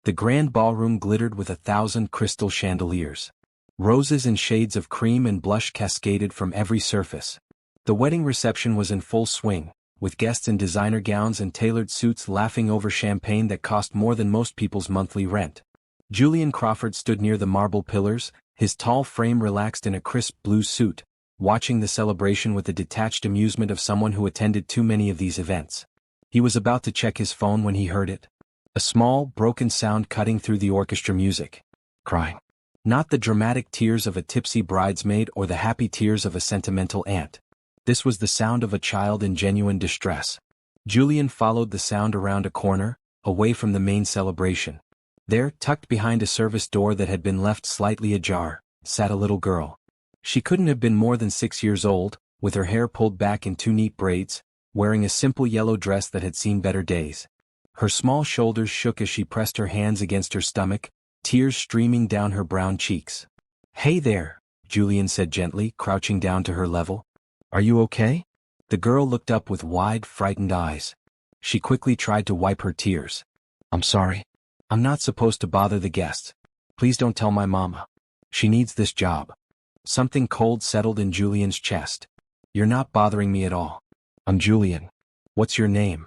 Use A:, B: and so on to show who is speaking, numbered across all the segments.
A: The grand ballroom glittered with 1,000 crystal chandeliers. Roses in shades of cream and blush cascaded from every surface. The wedding reception was in full swing, with guests in designer gowns and tailored suits laughing over champagne that cost more than most people's monthly rent. Julian Crawford stood near the marble pillars, his tall frame relaxed in a crisp blue suit, watching the celebration with the detached amusement of someone who attended too many of these events. He was about to check his phone when he heard it. A small, broken sound cutting through the orchestra music. Crying. Not the dramatic tears of a tipsy bridesmaid or the happy tears of a sentimental aunt. This was the sound of a child in genuine distress. Julian followed the sound around a corner, away from the main celebration. There, tucked behind a service door that had been left slightly ajar, sat a little girl. She couldn't have been more than 6 years old, with her hair pulled back in 2 neat braids, wearing a simple yellow dress that had seen better days. Her small shoulders shook as she pressed her hands against her stomach, tears streaming down her brown cheeks. "Hey there," Julian said gently, crouching down to her level. "Are you okay?" The girl looked up with wide, frightened eyes. She quickly tried to wipe her tears. "I'm sorry. I'm not supposed to bother the guests. Please don't tell my mama. She needs this job." Something cold settled in Julian's chest. "You're not bothering me at all. I'm Julian. What's your name?"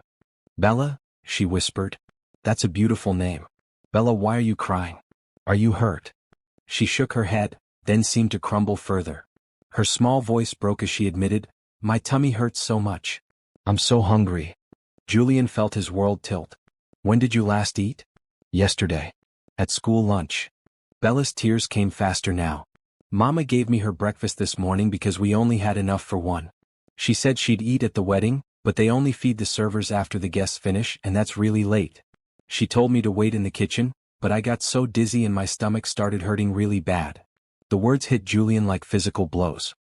A: "Bella," she whispered. "That's a beautiful name. Bella, why are you crying? Are you hurt?" She shook her head, then seemed to crumble further. Her small voice broke as she admitted, "My tummy hurts so much. I'm so hungry." Julian felt his world tilt. "When did you last eat?" "Yesterday. At school lunch." Bella's tears came faster now. "Mama gave me her breakfast this morning because we only had enough for one. She said she'd eat at the wedding, but they only feed the servers after the guests finish, and that's really late. She told me to wait in the kitchen, but I got so dizzy and my stomach started hurting really bad." The words hit Julian like physical blows.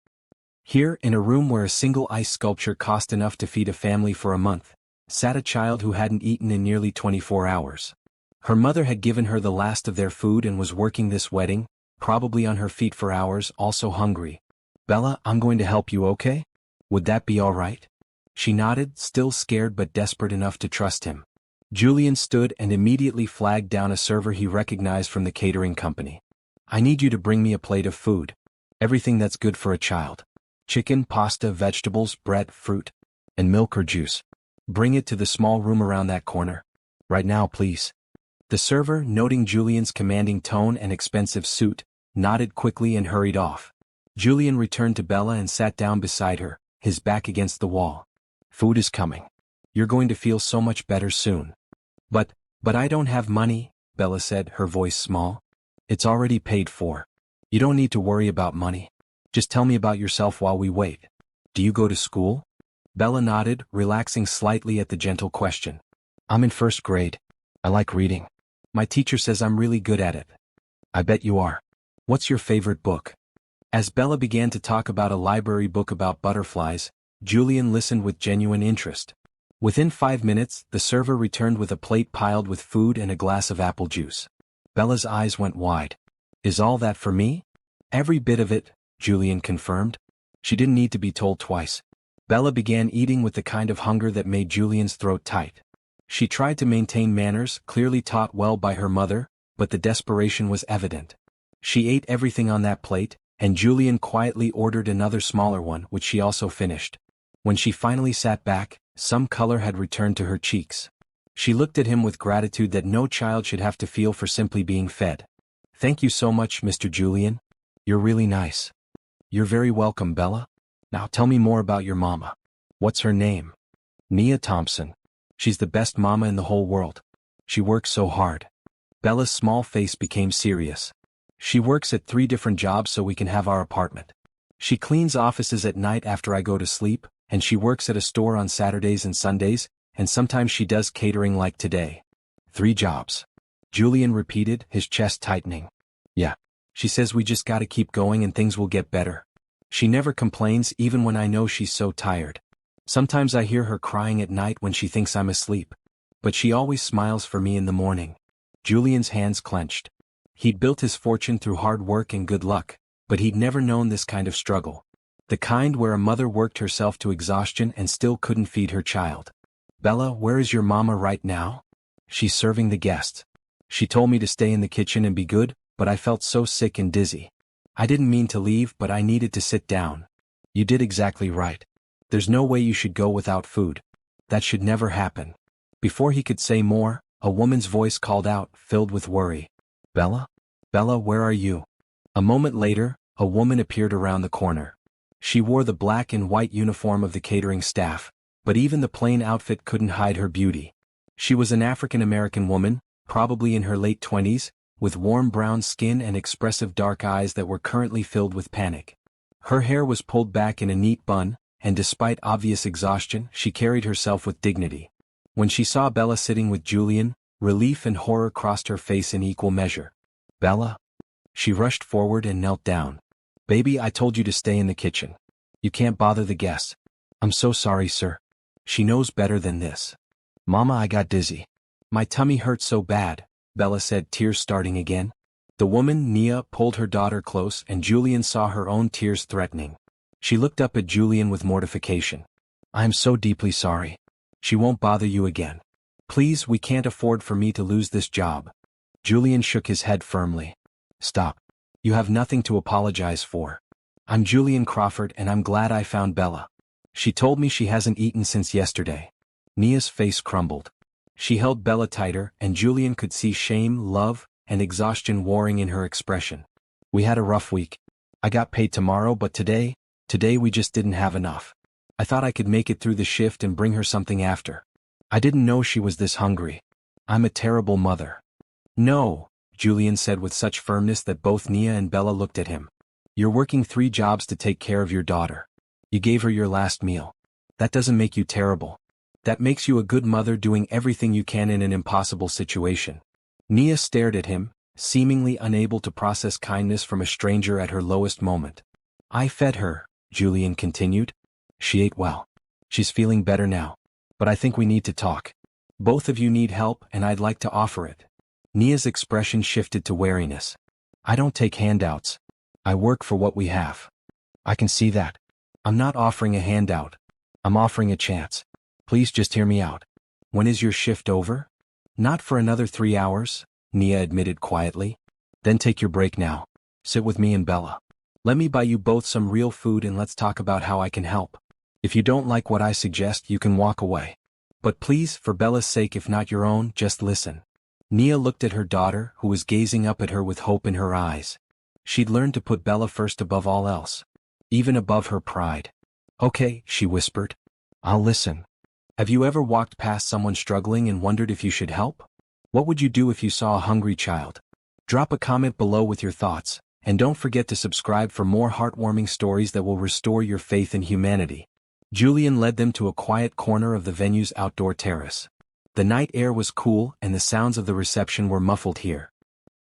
A: Here, in a room where a single ice sculpture cost enough to feed a family for a month, sat a child who hadn't eaten in nearly 24 hours. Her mother had given her the last of their food and was working this wedding, probably on her feet for hours, also hungry. "Bella, I'm going to help you, okay? Would that be all right?" She nodded, still scared but desperate enough to trust him. Julian stood and immediately flagged down a server he recognized from the catering company. "I need you to bring me a plate of food. Everything that's good for a child. Chicken, pasta, vegetables, bread, fruit, and milk or juice. Bring it to the small room around that corner. Right now, please." The server, noting Julian's commanding tone and expensive suit, nodded quickly and hurried off. Julian returned to Bella and sat down beside her, his back against the wall. "Food is coming. You're going to feel so much better soon." But I don't have money," Bella said, her voice small. "It's already paid for. You don't need to worry about money. Just tell me about yourself while we wait. Do you go to school?" Bella nodded, relaxing slightly at the gentle question. "I'm in 1st grade. I like reading. My teacher says I'm really good at it." "I bet you are. What's your favorite book?" As Bella began to talk about a library book about butterflies, Julian listened with genuine interest. Within 5 minutes, the server returned with a plate piled with food and a glass of apple juice. Bella's eyes went wide. "Is all that for me?" "Every bit of it," Julian confirmed. She didn't need to be told twice. Bella began eating with the kind of hunger that made Julian's throat tight. She tried to maintain manners, clearly taught well by her mother, but the desperation was evident. She ate everything on that plate, and Julian quietly ordered another smaller one, which she also finished. When she finally sat back, some color had returned to her cheeks. She looked at him with gratitude that no child should have to feel for simply being fed. "Thank you so much, Mr. Julian. You're really nice." "You're very welcome, Bella. Now tell me more about your mama." "What's her name?" "Nia Thompson. She's the best mama in the whole world. She works so hard." Bella's small face became serious. "She works at 3 different jobs so we can have our apartment. She cleans offices at night after I go to sleep, and she works at a store on Saturdays and Sundays, and sometimes she does catering like today." 3 jobs. Julian repeated, his chest tightening. "Yeah. She says we just gotta keep going and things will get better. She never complains even when I know she's so tired. Sometimes I hear her crying at night when she thinks I'm asleep. But she always smiles for me in the morning." Julian's hands clenched. He'd built his fortune through hard work and good luck, but he'd never known this kind of struggle. The kind where a mother worked herself to exhaustion and still couldn't feed her child. "Bella, where is your mama right now?" "She's serving the guests." She told me to stay in the kitchen and be good, but I felt so sick and dizzy. I didn't mean to leave, but I needed to sit down. You did exactly right. There's no way you should go without food. That should never happen. Before he could say more, a woman's voice called out, filled with worry. Bella? Bella, where are you? A moment later, a woman appeared around the corner. She wore the black and white uniform of the catering staff, but even the plain outfit couldn't hide her beauty. She was an African-American woman, probably in her late 20s, with warm brown skin and expressive dark eyes that were currently filled with panic. Her hair was pulled back in a neat bun, and despite obvious exhaustion, she carried herself with dignity. When she saw Bella sitting with Julian, relief and horror crossed her face in equal measure. Bella? She rushed forward and knelt down. Baby, I told you to stay in the kitchen. You can't bother the guests. I'm so sorry, sir. She knows better than this. Mama, I got dizzy. My tummy hurt so bad, Bella said, tears starting again. The woman, Nia, pulled her daughter close, and Julian saw her own tears threatening. She looked up at Julian with mortification. I am so deeply sorry. She won't bother you again. Please, we can't afford for me to lose this job. Julian shook his head firmly. Stop. You have nothing to apologize for. I'm Julian Crawford, and I'm glad I found Bella. She told me she hasn't eaten since yesterday. Nia's face crumbled. She held Bella tighter, and Julian could see shame, love, and exhaustion warring in her expression. We had a rough week. I got paid tomorrow, but today we just didn't have enough. I thought I could make it through the shift and bring her something after. I didn't know she was this hungry. I'm a terrible mother. No, Julian said with such firmness that both Nia and Bella looked at him. You're working 3 jobs to take care of your daughter. You gave her your last meal. That doesn't make you terrible. That makes you a good mother doing everything you can in an impossible situation. Nia stared at him, seemingly unable to process kindness from a stranger at her lowest moment. I fed her, Julian continued. She ate well. She's feeling better now. But I think we need to talk. Both of you need help, and I'd like to offer it. Nia's expression shifted to wariness. I don't take handouts. I work for what we have. I can see that. I'm not offering a handout. I'm offering a chance. Please just hear me out. When is your shift over? Not for another 3 hours, Nia admitted quietly. Then take your break now. Sit with me and Bella. Let me buy you both some real food and let's talk about how I can help. If you don't like what I suggest, you can walk away. But please, for Bella's sake if not your own, just listen. Nia looked at her daughter, who was gazing up at her with hope in her eyes. She'd learned to put Bella first above all else. Even above her pride. Okay, she whispered. I'll listen. Have you ever walked past someone struggling and wondered if you should help? What would you do if you saw a hungry child? Drop a comment below with your thoughts, and don't forget to subscribe for more heartwarming stories that will restore your faith in humanity. Julian led them to a quiet corner of the venue's outdoor terrace. The night air was cool and the sounds of the reception were muffled here.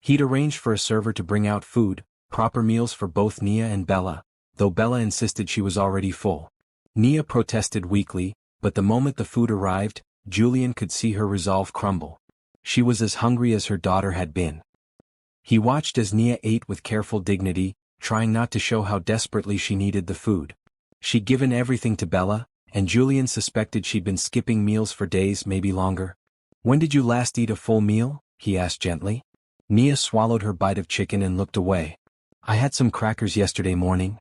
A: He'd arranged for a server to bring out food, proper meals for both Nia and Bella, though Bella insisted she was already full. Nia protested weakly, but the moment the food arrived, Julian could see her resolve crumble. She was as hungry as her daughter had been. He watched as Nia ate with careful dignity, trying not to show how desperately she needed the food. She'd given everything to Bella, and Julian suspected she'd been skipping meals for days, maybe longer. When did you last eat a full meal? He asked gently. Nia swallowed her bite of chicken and looked away. I had some crackers yesterday morning.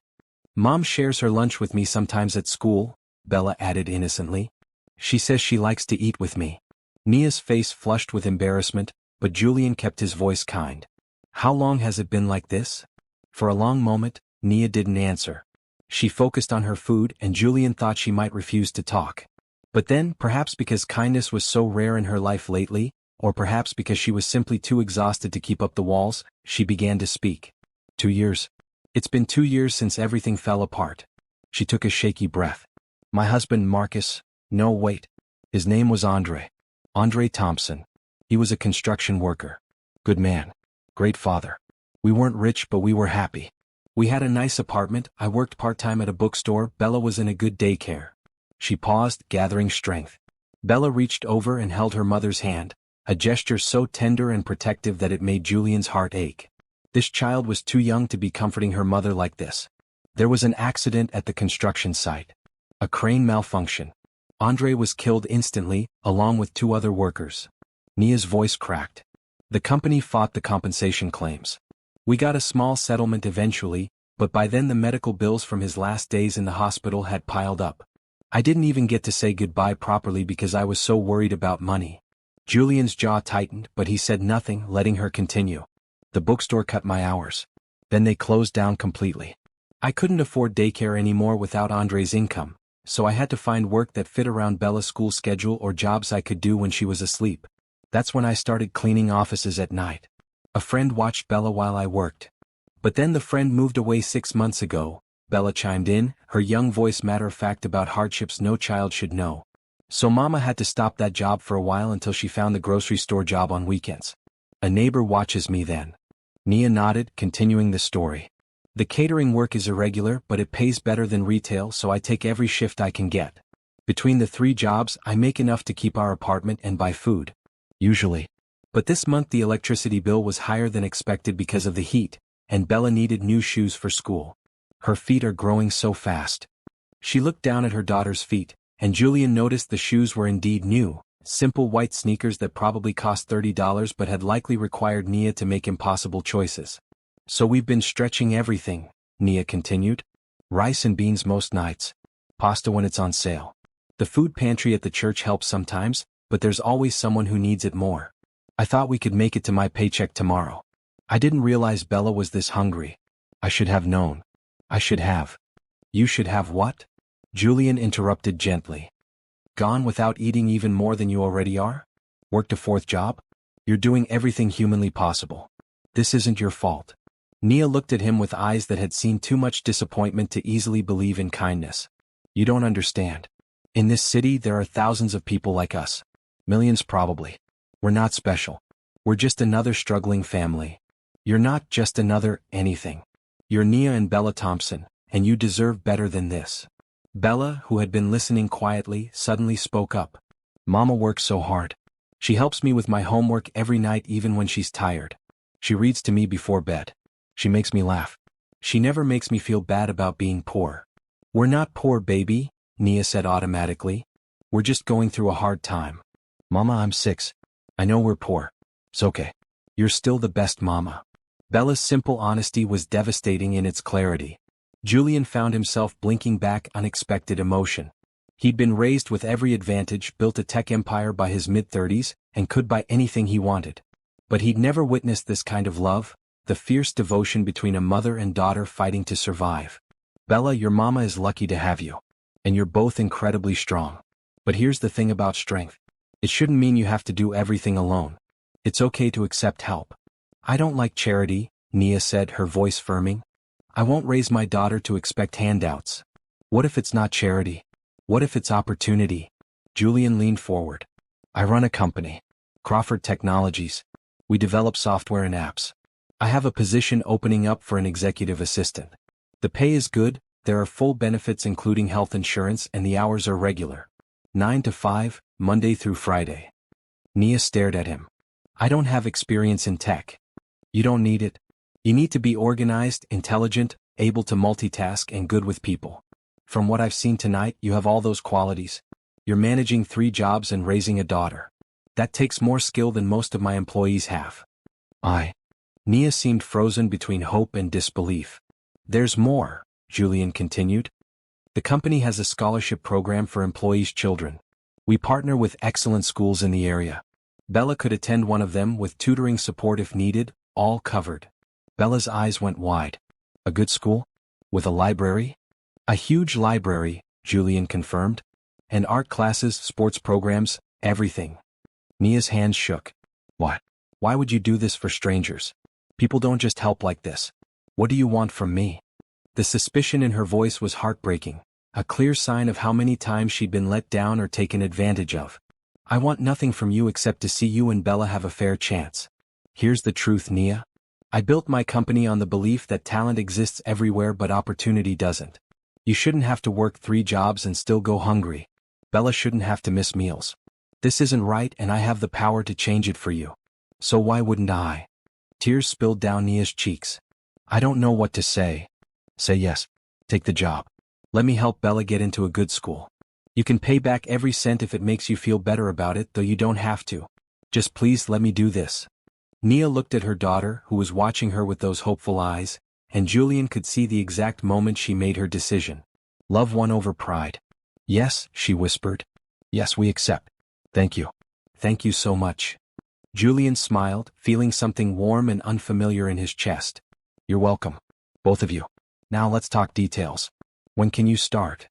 A: Mom shares her lunch with me sometimes at school, Bella added innocently. She says she likes to eat with me. Nia's face flushed with embarrassment, but Julian kept his voice kind. How long has it been like this? For a long moment, Nia didn't answer. She focused on her food and Julian thought she might refuse to talk. But then, perhaps because kindness was so rare in her life lately, or perhaps because she was simply too exhausted to keep up the walls, she began to speak. 2 years. It's been 2 years since everything fell apart. She took a shaky breath. My husband Marcus, no wait. His name was Andre. Andre Thompson. He was a construction worker. Good man. Great father. We weren't rich but we were happy. We had a nice apartment, I worked part-time at a bookstore, Bella was in a good daycare. She paused, gathering strength. Bella reached over and held her mother's hand, a gesture so tender and protective that it made Julian's heart ache. This child was too young to be comforting her mother like this. There was an accident at the construction site. A crane malfunction. Andre was killed instantly, along with 2 other workers. Nia's voice cracked. The company fought the compensation claims. We got a small settlement eventually, but by then the medical bills from his last days in the hospital had piled up. I didn't even get to say goodbye properly because I was so worried about money. Julian's jaw tightened, but he said nothing, letting her continue. The bookstore cut my hours. Then they closed down completely. I couldn't afford daycare anymore without Andre's income, so I had to find work that fit around Bella's school schedule or jobs I could do when she was asleep. That's when I started cleaning offices at night. A friend watched Bella while I worked. But then the friend moved away 6 months ago, Bella chimed in, her young voice matter-of-fact about hardships no child should know. So Mama had to stop that job for a while until she found the grocery store job on weekends. A neighbor watches me then. Nia nodded, continuing the story. The catering work is irregular, but it pays better than retail, so I take every shift I can get. Between the 3 jobs, I make enough to keep our apartment and buy food. Usually. But this month the electricity bill was higher than expected because of the heat, and Bella needed new shoes for school. Her feet are growing so fast. She looked down at her daughter's feet, and Julian noticed the shoes were indeed new, simple white sneakers that probably cost $30 but had likely required Nia to make impossible choices. So we've been stretching everything, Nia continued. Rice and beans most nights. Pasta when it's on sale. The food pantry at the church helps sometimes, but there's always someone who needs it more. I thought we could make it to my paycheck tomorrow. I didn't realize Bella was this hungry. I should have known. I should have. You should have what? Julian interrupted gently. Gone without eating even more than you already are? Worked a 4th job? You're doing everything humanly possible. This isn't your fault. Nia looked at him with eyes that had seen too much disappointment to easily believe in kindness. You don't understand. In this city there are thousands of people like us. Millions probably. We're not special. We're just another struggling family. You're not just another anything. You're Nia and Bella Thompson, and you deserve better than this. Bella, who had been listening quietly, suddenly spoke up. Mama works so hard. She helps me with my homework every night even when she's tired. She reads to me before bed. She makes me laugh. She never makes me feel bad about being poor. We're not poor, baby, Nia said automatically. We're just going through a hard time. Mama, I'm 6. I know we're poor. It's okay. You're still the best mama. Bella's simple honesty was devastating in its clarity. Julian found himself blinking back unexpected emotion. He'd been raised with every advantage, built a tech empire by his mid-30s, and could buy anything he wanted. But he'd never witnessed this kind of love, the fierce devotion between a mother and daughter fighting to survive. Bella, your mama is lucky to have you. And you're both incredibly strong. But here's the thing about strength. It shouldn't mean you have to do everything alone. It's okay to accept help. I don't like charity, Nia said, her voice firming. I won't raise my daughter to expect handouts. What if it's not charity? What if it's opportunity? Julian leaned forward. I run a company. Crawford Technologies. We develop software and apps. I have a position opening up for an executive assistant. The pay is good, there are full benefits including health insurance, and the hours are regular. 9 to 5, Monday through Friday. Nia stared at him. I don't have experience in tech. You don't need it. You need to be organized, intelligent, able to multitask, and good with people. From what I've seen tonight, you have all those qualities. You're managing 3 jobs and raising a daughter. That takes more skill than most of my employees have. Nia seemed frozen between hope and disbelief. There's more, Julian continued. The company has a scholarship program for employees' children. We partner with excellent schools in the area. Bella could attend one of them with tutoring support if needed, all covered. Bella's eyes went wide. A good school? With a library? A huge library, Julian confirmed. And art classes, sports programs, everything. Nia's hands shook. What? Why would you do this for strangers? People don't just help like this. What do you want from me? The suspicion in her voice was heartbreaking, a clear sign of how many times she'd been let down or taken advantage of. I want nothing from you except to see you and Bella have a fair chance. Here's the truth, Nia. I built my company on the belief that talent exists everywhere but opportunity doesn't. You shouldn't have to work 3 jobs and still go hungry. Bella shouldn't have to miss meals. This isn't right, and I have the power to change it for you. So why wouldn't I? Tears spilled down Nia's cheeks. I don't know what to say. Say yes. Take the job. Let me help Bella get into a good school. You can pay back every cent if it makes you feel better about it, though you don't have to. Just please let me do this. Nia looked at her daughter, who was watching her with those hopeful eyes, and Julian could see the exact moment she made her decision. Love won over pride. Yes, she whispered. Yes, we accept. Thank you. Thank you so much. Julian smiled, feeling something warm and unfamiliar in his chest. You're welcome. Both of you. Now let's talk details. When can you start?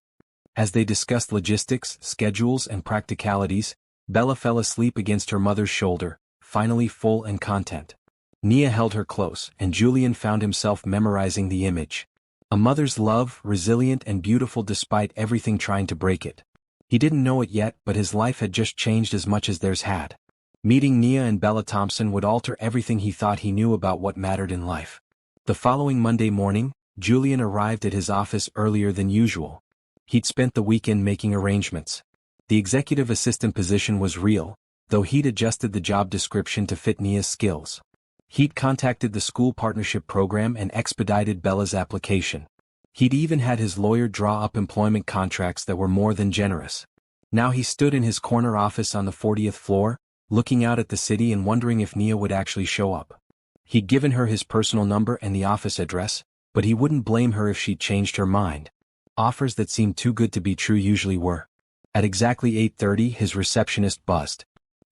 A: As they discussed logistics, schedules, and practicalities, Bella fell asleep against her mother's shoulder, finally full and content. Nia held her close, and Julian found himself memorizing the image. A mother's love, resilient and beautiful despite everything trying to break it. He didn't know it yet, but his life had just changed as much as theirs had. Meeting Nia and Bella Thompson would alter everything he thought he knew about what mattered in life. The following Monday morning, Julian arrived at his office earlier than usual. He'd spent the weekend making arrangements. The executive assistant position was real, though he'd adjusted the job description to fit Nia's skills. He'd contacted the school partnership program and expedited Bella's application. He'd even had his lawyer draw up employment contracts that were more than generous. Now he stood in his corner office on the 40th floor, looking out at the city and wondering if Nia would actually show up. He'd given her his personal number and the office address, but he wouldn't blame her if she'd changed her mind. Offers that seemed too good to be true usually were. At exactly 8:30, his receptionist buzzed.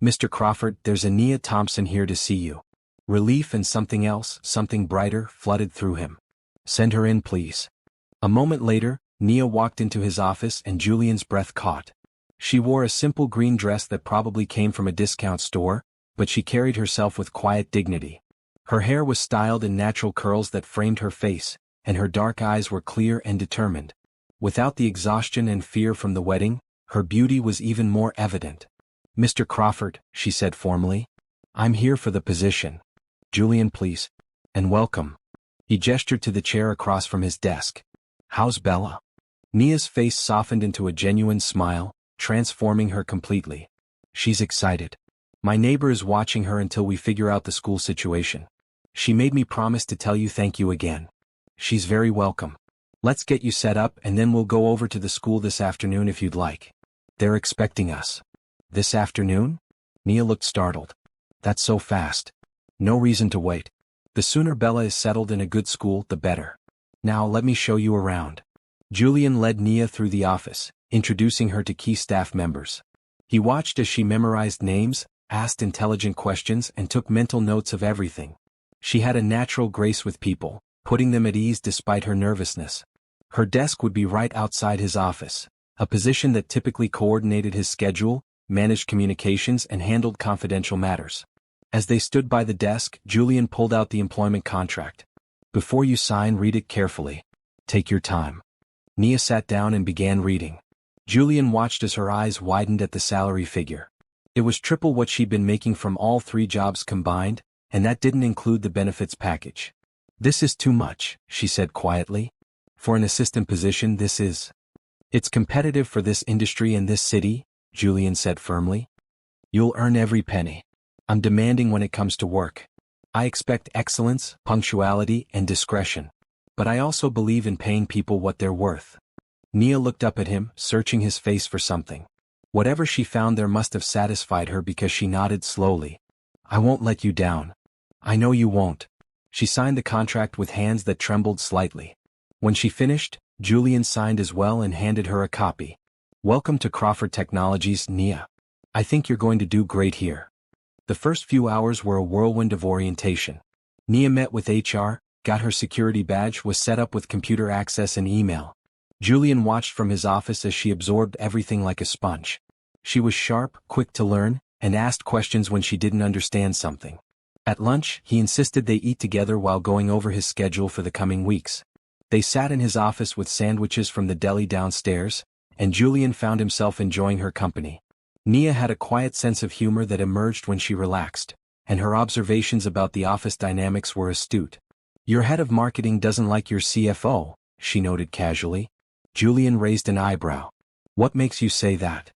A: Mr. Crawford, there's a Nia Thompson here to see you. Relief and something else, something brighter, flooded through him. Send her in, please. A moment later, Nia walked into his office and Julian's breath caught. She wore a simple green dress that probably came from a discount store, but she carried herself with quiet dignity. Her hair was styled in natural curls that framed her face, and her dark eyes were clear and determined. Without the exhaustion and fear from the wedding, her beauty was even more evident. Mr. Crawford, she said formally. I'm here for the position. Julian, please. And welcome. He gestured to the chair across from his desk. How's Bella? Nia's face softened into a genuine smile, transforming her completely. She's excited. My neighbor is watching her until we figure out the school situation. She made me promise to tell you thank you again. She's very welcome. Let's get you set up and then we'll go over to the school this afternoon if you'd like. They're expecting us. This afternoon? Nia looked startled. That's so fast. No reason to wait. The sooner Bella is settled in a good school, the better. Now let me show you around. Julian led Nia through the office, introducing her to key staff members. He watched as she memorized names, asked intelligent questions, and took mental notes of everything. She had a natural grace with people, putting them at ease despite her nervousness. Her desk would be right outside his office, a position that typically coordinated his schedule, managed communications, and handled confidential matters. As they stood by the desk, Julian pulled out the employment contract. Before you sign, read it carefully. Take your time. Nia sat down and began reading. Julian watched as her eyes widened at the salary figure. It was triple what she'd been making from all 3 jobs combined, and that didn't include the benefits package. This is too much, she said quietly. For an assistant position, this is. It's competitive for this industry and this city, Julian said firmly. You'll earn every penny. I'm demanding when it comes to work. I expect excellence, punctuality, and discretion. But I also believe in paying people what they're worth. Nia looked up at him, searching his face for something. Whatever she found there must have satisfied her because she nodded slowly. I won't let you down. I know you won't. She signed the contract with hands that trembled slightly. When she finished, Julian signed as well and handed her a copy. Welcome to Crawford Technologies, Nia. I think you're going to do great here. The first few hours were a whirlwind of orientation. Nia met with HR, got her security badge, was set up with computer access and email. Julian watched from his office as she absorbed everything like a sponge. She was sharp, quick to learn, and asked questions when she didn't understand something. At lunch, he insisted they eat together while going over his schedule for the coming weeks. They sat in his office with sandwiches from the deli downstairs, and Julian found himself enjoying her company. Nia had a quiet sense of humor that emerged when she relaxed, and her observations about the office dynamics were astute. Your head of marketing doesn't like your CFO, she noted casually. Julian raised an eyebrow. What makes you say that?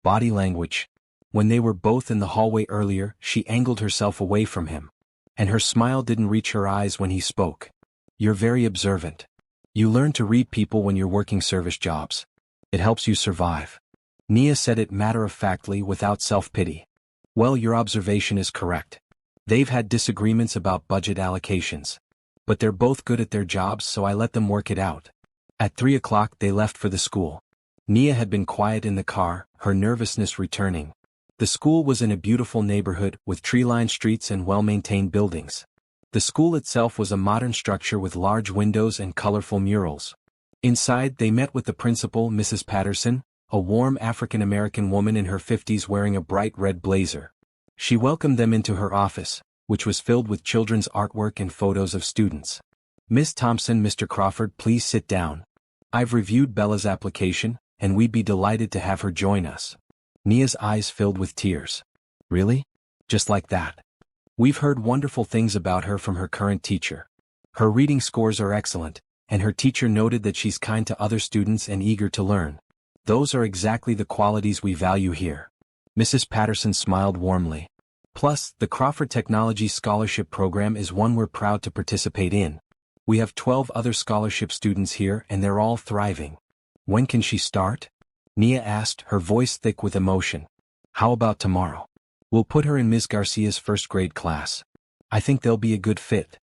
A: Body language. When they were both in the hallway earlier, she angled herself away from him. And her smile didn't reach her eyes when he spoke. You're very observant. You learn to read people when you're working service jobs. It helps you survive. Nia said it matter-of-factly without self-pity. Well, your observation is correct. They've had disagreements about budget allocations. But they're both good at their jobs, so I let them work it out. At 3 o'clock they left for the school. Nia had been quiet in the car, her nervousness returning. The school was in a beautiful neighborhood with tree-lined streets and well-maintained buildings. The school itself was a modern structure with large windows and colorful murals. Inside they met with the principal, Mrs. Patterson, a warm African-American woman in her 50s wearing a bright red blazer. She welcomed them into her office, which was filled with children's artwork and photos of students. "Miss Thompson, Mr. Crawford, please sit down. I've reviewed Bella's application, and we'd be delighted to have her join us." Nia's eyes filled with tears. "Really? Just like that?" "We've heard wonderful things about her from her current teacher. Her reading scores are excellent, and her teacher noted that she's kind to other students and eager to learn. Those are exactly the qualities we value here." Mrs. Patterson smiled warmly. "Plus, the Crawford Technology Scholarship Program is one we're proud to participate in. We have 12 other scholarship students here and they're all thriving." "When can she start?" Nia asked, her voice thick with emotion. "How about tomorrow? We'll put her in Ms. Garcia's first-grade class. I think they'll be a good fit."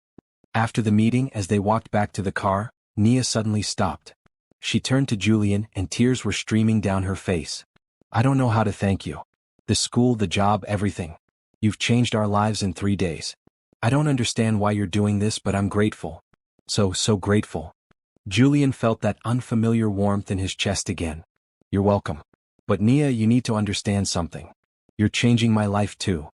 A: After the meeting, as they walked back to the car, Nia suddenly stopped. She turned to Julian and tears were streaming down her face. "I don't know how to thank you. The school, the job, everything. You've changed our lives in 3 days. I don't understand why you're doing this, but I'm grateful. So grateful." Julian felt that unfamiliar warmth in his chest again. "You're welcome. But Nia, you need to understand something. You're changing my life too."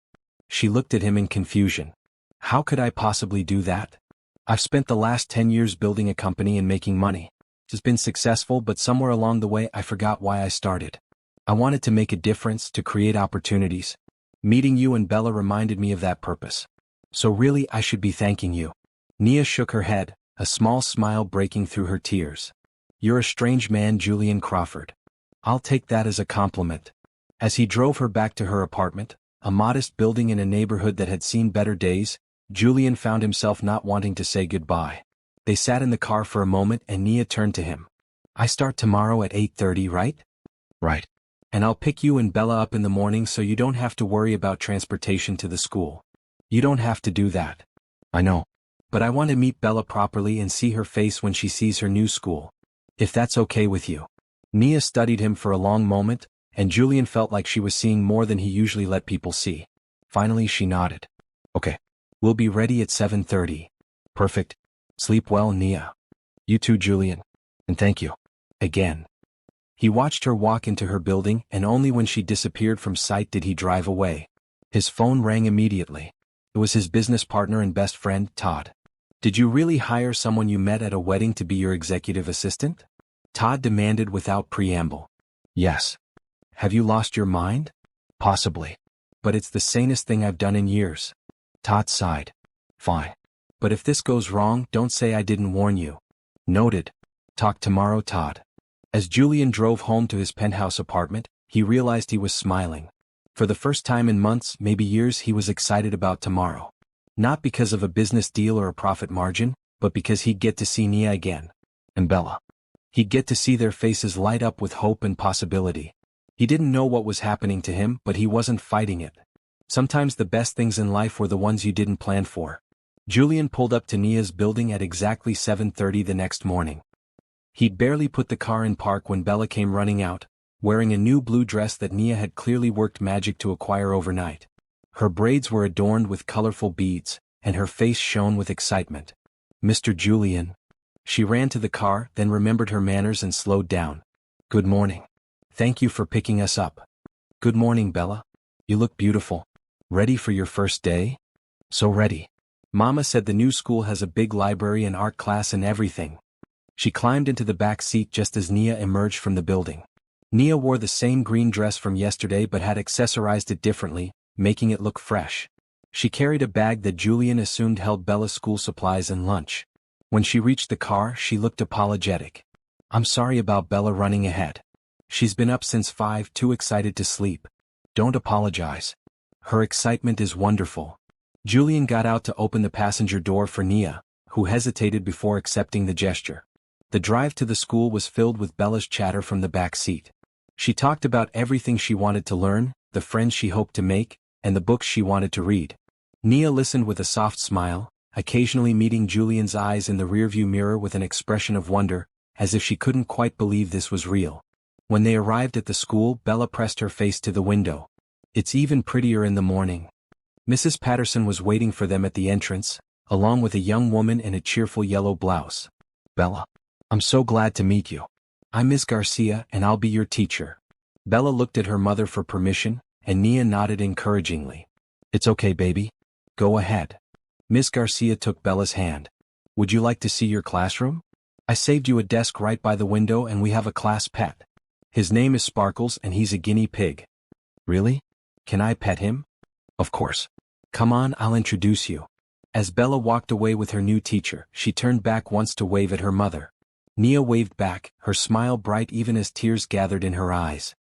A: She looked at him in confusion. "How could I possibly do that? I've spent the last 10 years building a company and making money. It's been successful, but somewhere along the way I forgot why I started. I wanted to make a difference, to create opportunities. Meeting you and Bella reminded me of that purpose. So really I should be thanking you." Nia shook her head, a small smile breaking through her tears. "You're a strange man, Julian Crawford. I'll take that as a compliment." As he drove her back to her apartment, a modest building in a neighborhood that had seen better days, Julian found himself not wanting to say goodbye. They sat in the car for a moment and Nia turned to him. "I start tomorrow at 8:30, right?" "Right. And I'll pick you and Bella up in the morning so you don't have to worry about transportation to the school." "You don't have to do that." "I know. But I want to meet Bella properly and see her face when she sees her new school. If that's okay with you." Nia studied him for a long moment, and Julian felt like she was seeing more than he usually let people see. Finally she nodded. "Okay. We'll be ready at 7:30. "Perfect. Sleep well, Nia." "You too, Julian. And thank you. Again." He watched her walk into her building, and only when she disappeared from sight did he drive away. His phone rang immediately. It was his business partner and best friend, Todd. "Did you really hire someone you met at a wedding to be your executive assistant?" Todd demanded without preamble. "Yes." "Have you lost your mind?" "Possibly. But it's the sanest thing I've done in years." Todd sighed. "Fine. But if this goes wrong, don't say I didn't warn you." "Noted. Talk tomorrow, Todd." As Julian drove home to his penthouse apartment, he realized he was smiling. For the first time in months, maybe years, he was excited about tomorrow. Not because of a business deal or a profit margin, but because he'd get to see Nia again. And Bella. He'd get to see their faces light up with hope and possibility. He didn't know what was happening to him, but he wasn't fighting it. Sometimes the best things in life were the ones you didn't plan for. Julian pulled up to Nia's building at exactly 7:30 the next morning. He'd barely put the car in park when Bella came running out, wearing a new blue dress that Nia had clearly worked magic to acquire overnight. Her braids were adorned with colorful beads, and her face shone with excitement. "Mr. Julian." She ran to the car, then remembered her manners and slowed down. "Good morning. Thank you for picking us up." "Good morning, Bella. You look beautiful. Ready for your first day?" "So ready. Mama said the new school has a big library and art class and everything." She climbed into the back seat just as Nia emerged from the building. Nia wore the same green dress from yesterday but had accessorized it differently, making it look fresh. She carried a bag that Julian assumed held Bella's school supplies and lunch. When she reached the car, she looked apologetic. "I'm sorry about Bella running ahead. She's been up since 5, too excited to sleep." "Don't apologize. Her excitement is wonderful." Julian got out to open the passenger door for Nia, who hesitated before accepting the gesture. The drive to the school was filled with Bella's chatter from the back seat. She talked about everything she wanted to learn, the friends she hoped to make, and the books she wanted to read. Nia listened with a soft smile, occasionally meeting Julian's eyes in the rearview mirror with an expression of wonder, as if she couldn't quite believe this was real. When they arrived at the school, Bella pressed her face to the window. It's even prettier in the morning. Mrs. Patterson was waiting for them at the entrance, along with a young woman in a cheerful yellow blouse. Bella, I'm so glad to meet you. I'm Miss Garcia and I'll be your teacher. Bella looked at her mother for permission, and Nia nodded encouragingly. It's okay, baby. Go ahead. Miss Garcia took Bella's hand. Would you like to see your classroom? I saved you a desk right by the window and we have a class pet. His name is Sparkles and he's a guinea pig. Really? Can I pet him? Of course. Come on, I'll introduce you. As Bella walked away with her new teacher, she turned back once to wave at her mother. Nia waved back, her smile bright even as tears gathered in her eyes.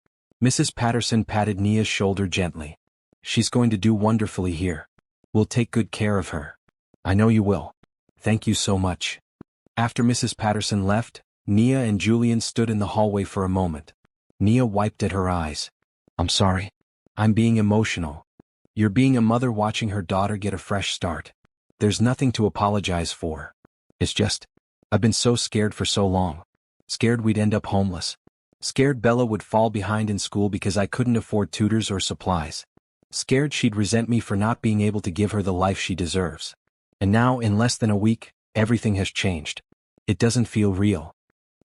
A: Mrs. Patterson patted Nia's shoulder gently. She's going to do wonderfully here. We'll take good care of her. I know you will. Thank you so much. After Mrs. Patterson left, Nia and Julian stood in the hallway for a moment. Nia wiped at her eyes. I'm sorry. I'm being emotional. You're being a mother watching her daughter get a fresh start. There's nothing to apologize for. It's just, I've been so scared for so long. Scared we'd end up homeless. Scared Bella would fall behind in school because I couldn't afford tutors or supplies. Scared she'd resent me for not being able to give her the life she deserves. And now, in less than a week, everything has changed. It doesn't feel real.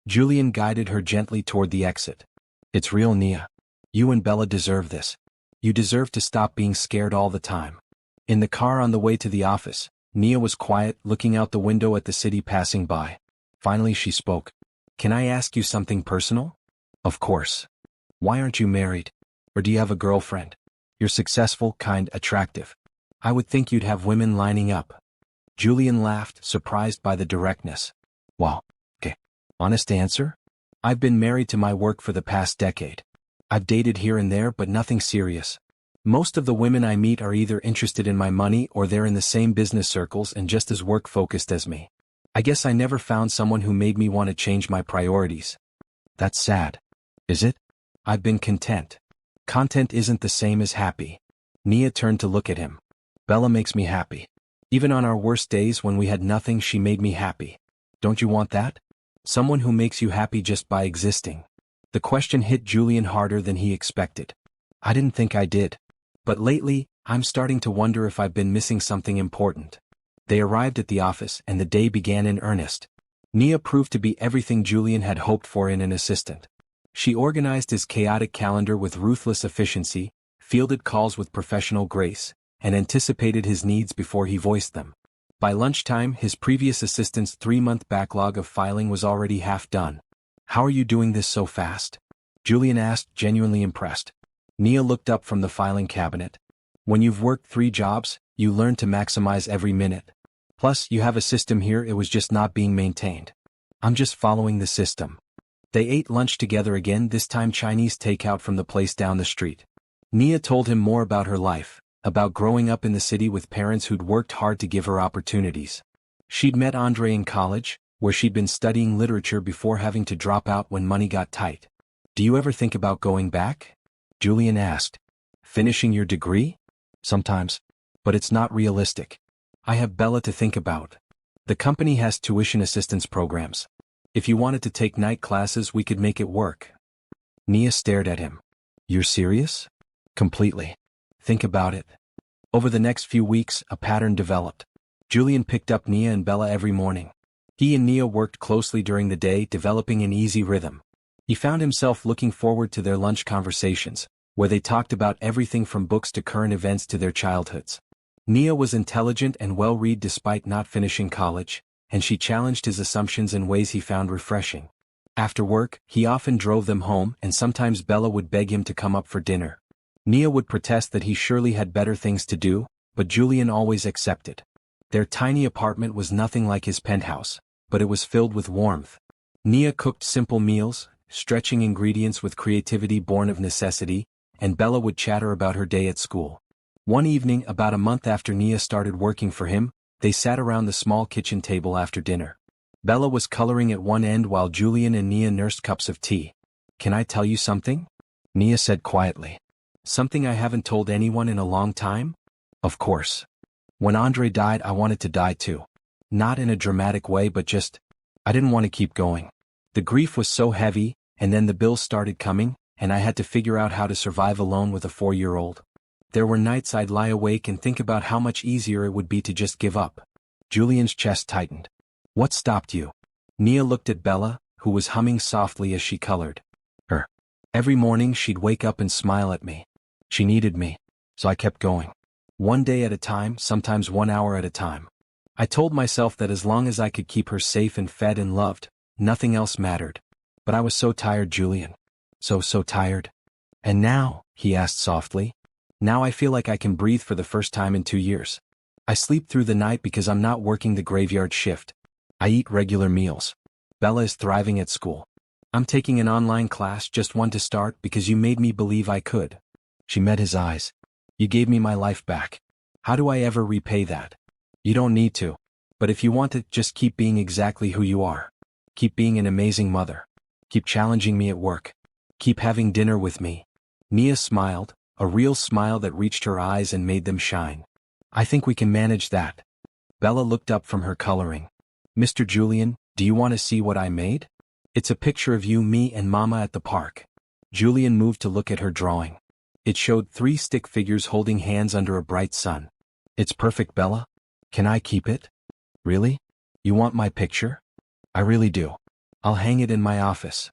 A: Julian guided her gently toward the exit. It's real, Nia. You and Bella deserve this. You deserve to stop being scared all the time. In the car on the way to the office, Nia was quiet, looking out the window at the city passing by. Finally she spoke. Can I ask you something personal? Of course. Why aren't you married? Or do you have a girlfriend? You're successful, kind, attractive. I would think you'd have women lining up. Julian laughed, surprised by the directness. Wow. Okay. Honest answer? I've been married to my work for the past decade. I've dated here and there but nothing serious. Most of the women I meet are either interested in my money or they're in the same business circles and just as work-focused as me. I guess I never found someone who made me want to change my priorities. That's sad. Is it? I've been content. Content isn't the same as happy. Nia turned to look at him. Bella makes me happy. Even on our worst days when we had nothing, she made me happy. Don't you want that? Someone who makes you happy just by existing. The question hit Julian harder than he expected. I didn't think I did. But lately, I'm starting to wonder if I've been missing something important. They arrived at the office and the day began in earnest. Nia proved to be everything Julian had hoped for in an assistant. She organized his chaotic calendar with ruthless efficiency, fielded calls with professional grace, and anticipated his needs before he voiced them. By lunchtime, his previous assistant's 3-month backlog of filing was already half done. How are you doing this so fast? Julian asked, genuinely impressed. Nia looked up from the filing cabinet. When you've worked 3 jobs, you learn to maximize every minute. Plus, you have a system here, it was just not being maintained. I'm just following the system. They ate lunch together again, this time Chinese takeout from the place down the street. Nia told him more about her life, about growing up in the city with parents who'd worked hard to give her opportunities. She'd met Andre in college, where she'd been studying literature before having to drop out when money got tight. Do you ever think about going back? Julian asked. Finishing your degree? Sometimes. But it's not realistic. I have Bella to think about. The company has tuition assistance programs. If you wanted to take night classes, we could make it work. Nia stared at him. You're serious? Completely. Think about it. Over the next few weeks, a pattern developed. Julian picked up Nia and Bella every morning. He and Nia worked closely during the day, developing an easy rhythm. He found himself looking forward to their lunch conversations, where they talked about everything from books to current events to their childhoods. Nia was intelligent and well-read despite not finishing college, and she challenged his assumptions in ways he found refreshing. After work, he often drove them home, and sometimes Bella would beg him to come up for dinner. Nia would protest that he surely had better things to do, but Julian always accepted. Their tiny apartment was nothing like his penthouse, but it was filled with warmth. Nia cooked simple meals, stretching ingredients with creativity born of necessity, and Bella would chatter about her day at school. One evening, about a month after Nia started working for him, they sat around the small kitchen table after dinner. Bella was coloring at one end while Julian and Nia nursed cups of tea. Can I tell you something? Nia said quietly. Something I haven't told anyone in a long time? Of course. When Andre died, I wanted to die too. Not in a dramatic way, but just, I didn't want to keep going. The grief was so heavy, and then the bills started coming, and I had to figure out how to survive alone with a 4-year-old. There were nights I'd lie awake and think about how much easier it would be to just give up. Julian's chest tightened. What stopped you? Nia looked at Bella, who was humming softly as she colored. Her. Every morning she'd wake up and smile at me. She needed me, so I kept going. One day at a time, sometimes 1 hour at a time. I told myself that as long as I could keep her safe and fed and loved, nothing else mattered. But I was so tired, Julian. So tired. And now, he asked softly. Now I feel like I can breathe for the first time in 2 years. I sleep through the night because I'm not working the graveyard shift. I eat regular meals. Bella is thriving at school. I'm taking an online class, just one to start, because you made me believe I could. She met his eyes. You gave me my life back. How do I ever repay that? You don't need to. But if you want to, just keep being exactly who you are. Keep being an amazing mother. Keep challenging me at work. Keep having dinner with me. Nia smiled, a real smile that reached her eyes and made them shine. I think we can manage that. Bella looked up from her coloring. Mr. Julian, do you want to see what I made? It's a picture of you, me, and Mama at the park. Julian moved to look at her drawing. It showed 3 stick figures holding hands under a bright sun. It's perfect, Bella. Can I keep it? Really? You want my picture? I really do. I'll hang it in my office.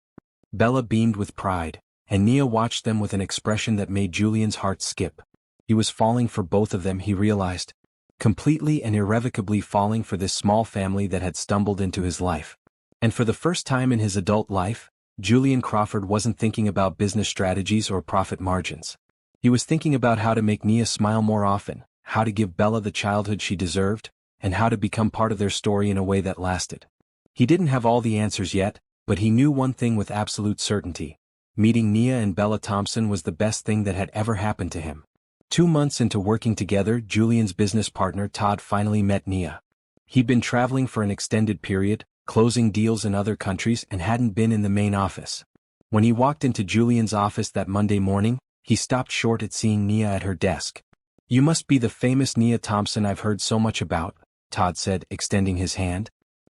A: Bella beamed with pride, and Nia watched them with an expression that made Julian's heart skip. He was falling for both of them, he realized. Completely and irrevocably falling for this small family that had stumbled into his life. And for the first time in his adult life, Julian Crawford wasn't thinking about business strategies or profit margins. He was thinking about how to make Nia smile more often, how to give Bella the childhood she deserved, and how to become part of their story in a way that lasted. He didn't have all the answers yet, but he knew one thing with absolute certainty. Meeting Nia and Bella Thompson was the best thing that had ever happened to him. 2 months into working together, Julian's business partner Todd finally met Nia. He'd been traveling for an extended period, closing deals in other countries, and hadn't been in the main office. When he walked into Julian's office that Monday morning, he stopped short at seeing Nia at her desk. You must be the famous Nia Thompson I've heard so much about, Todd said, extending his hand.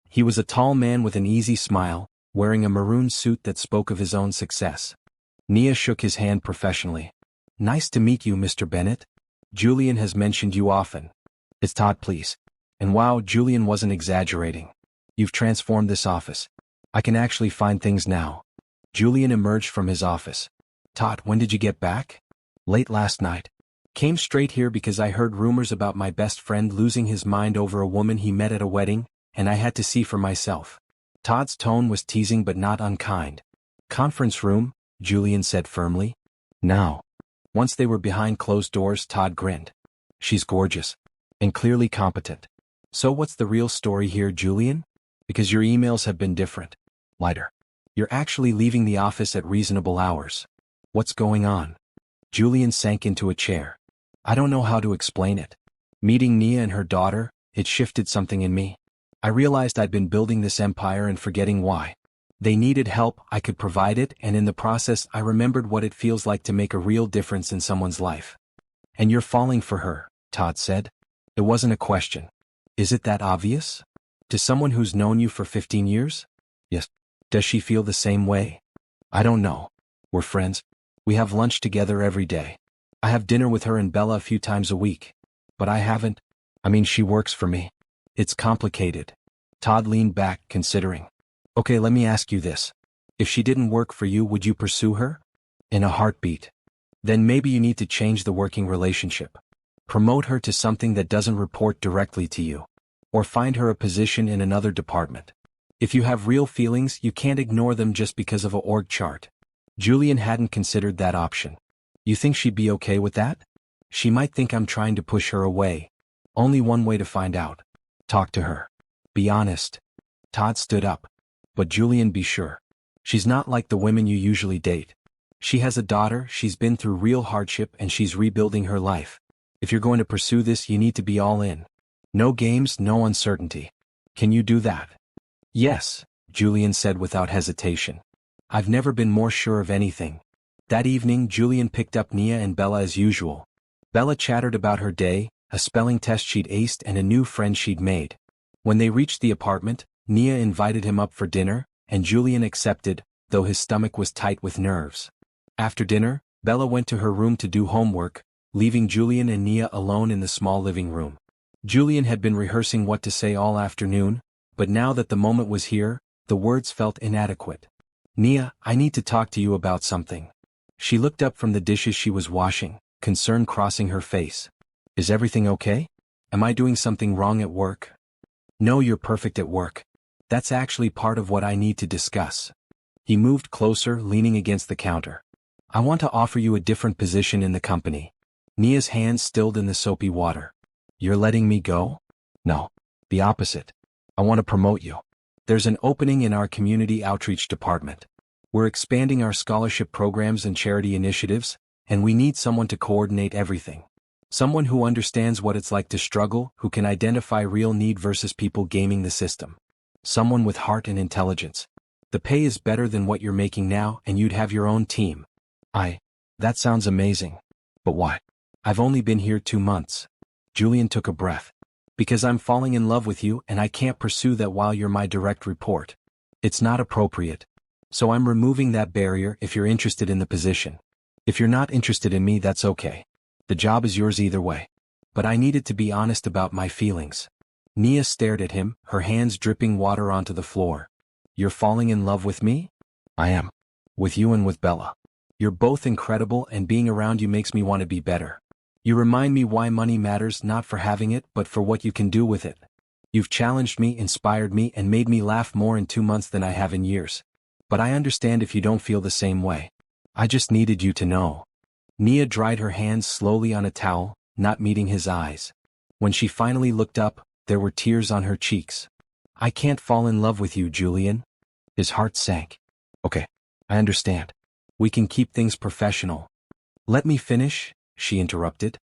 A: He was a tall man with an easy smile, wearing a maroon suit that spoke of his own success. Nia shook his hand professionally. Nice to meet you, Mr. Bennett. Julian has mentioned you often. It's Todd, please. And wow, Julian wasn't exaggerating. You've transformed this office. I can actually find things now. Julian emerged from his office. Todd, when did you get back? Late last night. Came straight here because I heard rumors about my best friend losing his mind over a woman he met at a wedding, and I had to see for myself. Todd's tone was teasing but not unkind. Conference room, Julian said firmly. Now. Once they were behind closed doors, Todd grinned. She's gorgeous. And clearly competent. So what's the real story here, Julian? Because your emails have been different. Lighter. You're actually leaving the office at reasonable hours. What's going on? Julian sank into a chair. I don't know how to explain it. Meeting Nia and her daughter, it shifted something in me. I realized I'd been building this empire and forgetting why. They needed help, I could provide it, and in the process I remembered what it feels like to make a real difference in someone's life. And you're falling for her, Todd said. It wasn't a question. Is it that obvious? To someone who's known you for 15 years? Yes. Does she feel the same way? I don't know. We're friends. We have lunch together every day. I have dinner with her and Bella a few times a week. But she works for me. It's complicated. Todd leaned back, considering. Okay, let me ask you this. If she didn't work for you, would you pursue her? In a heartbeat. Then maybe you need to change the working relationship. Promote her to something that doesn't report directly to you. Or find her a position in another department. If you have real feelings, you can't ignore them just because of a org chart. Julian hadn't considered that option. You think she'd be okay with that? She might think I'm trying to push her away. Only one way to find out. Talk to her. Be honest. Todd stood up. But Julian, be sure. She's not like the women you usually date. She has a daughter, she's been through real hardship, and she's rebuilding her life. If you're going to pursue this, you need to be all in. No games, no uncertainty. Can you do that? Yes, Julian said without hesitation. I've never been more sure of anything. That evening, Julian picked up Nia and Bella as usual. Bella chattered about her day, a spelling test she'd aced and a new friend she'd made. When they reached the apartment, Nia invited him up for dinner, and Julian accepted, though his stomach was tight with nerves. After dinner, Bella went to her room to do homework, leaving Julian and Nia alone in the small living room. Julian had been rehearsing what to say all afternoon, but now that the moment was here, the words felt inadequate. "Nia, I need to talk to you about something." She looked up from the dishes she was washing, concern crossing her face. "Is everything okay? Am I doing something wrong at work?" "No, you're perfect at work. That's actually part of what I need to discuss." He moved closer, leaning against the counter. "I want to offer you a different position in the company." Nia's hands stilled in the soapy water. "You're letting me go?" "No. The opposite. I want to promote you. There's an opening in our community outreach department. We're expanding our scholarship programs and charity initiatives, and we need someone to coordinate everything. Someone who understands what it's like to struggle, who can identify real need versus people gaming the system. Someone with heart and intelligence. The pay is better than what you're making now, and you'd have your own team." That sounds amazing. But why? I've only been here 2 months. Julian took a breath. "Because I'm falling in love with you and I can't pursue that while you're my direct report. It's not appropriate. So I'm removing that barrier if you're interested in the position. If you're not interested in me, that's okay. The job is yours either way. But I needed to be honest about my feelings." Nia stared at him, her hands dripping water onto the floor. "You're falling in love with me?" "I am. With you and with Bella. You're both incredible, and being around you makes me want to be better. You remind me why money matters, not for having it but for what you can do with it. You've challenged me, inspired me, and made me laugh more in 2 months than I have in years. But I understand if you don't feel the same way. I just needed you to know." Nia dried her hands slowly on a towel, not meeting his eyes. When she finally looked up, there were tears on her cheeks. "I can't fall in love with you, Julian." His heart sank. "Okay, I understand. We can keep things professional." "Let me finish," she interrupted.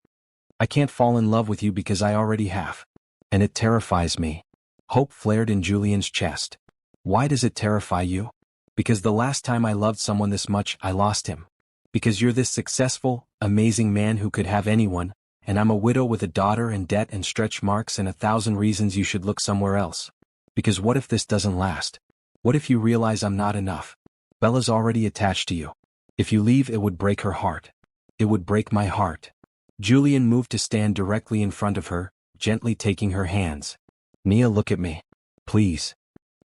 A: "I can't fall in love with you because I already have. And it terrifies me." Hope flared in Julian's chest. "Why does it terrify you?" "Because the last time I loved someone this much, I lost him. Because you're this successful, amazing man who could have anyone, and I'm a widow with a daughter and debt and stretch marks and 1,000 reasons you should look somewhere else. Because what if this doesn't last? What if you realize I'm not enough? Bella's already attached to you. If you leave, it would break her heart. It would break my heart." Julian moved to stand directly in front of her, gently taking her hands. "Nia, look at me. Please."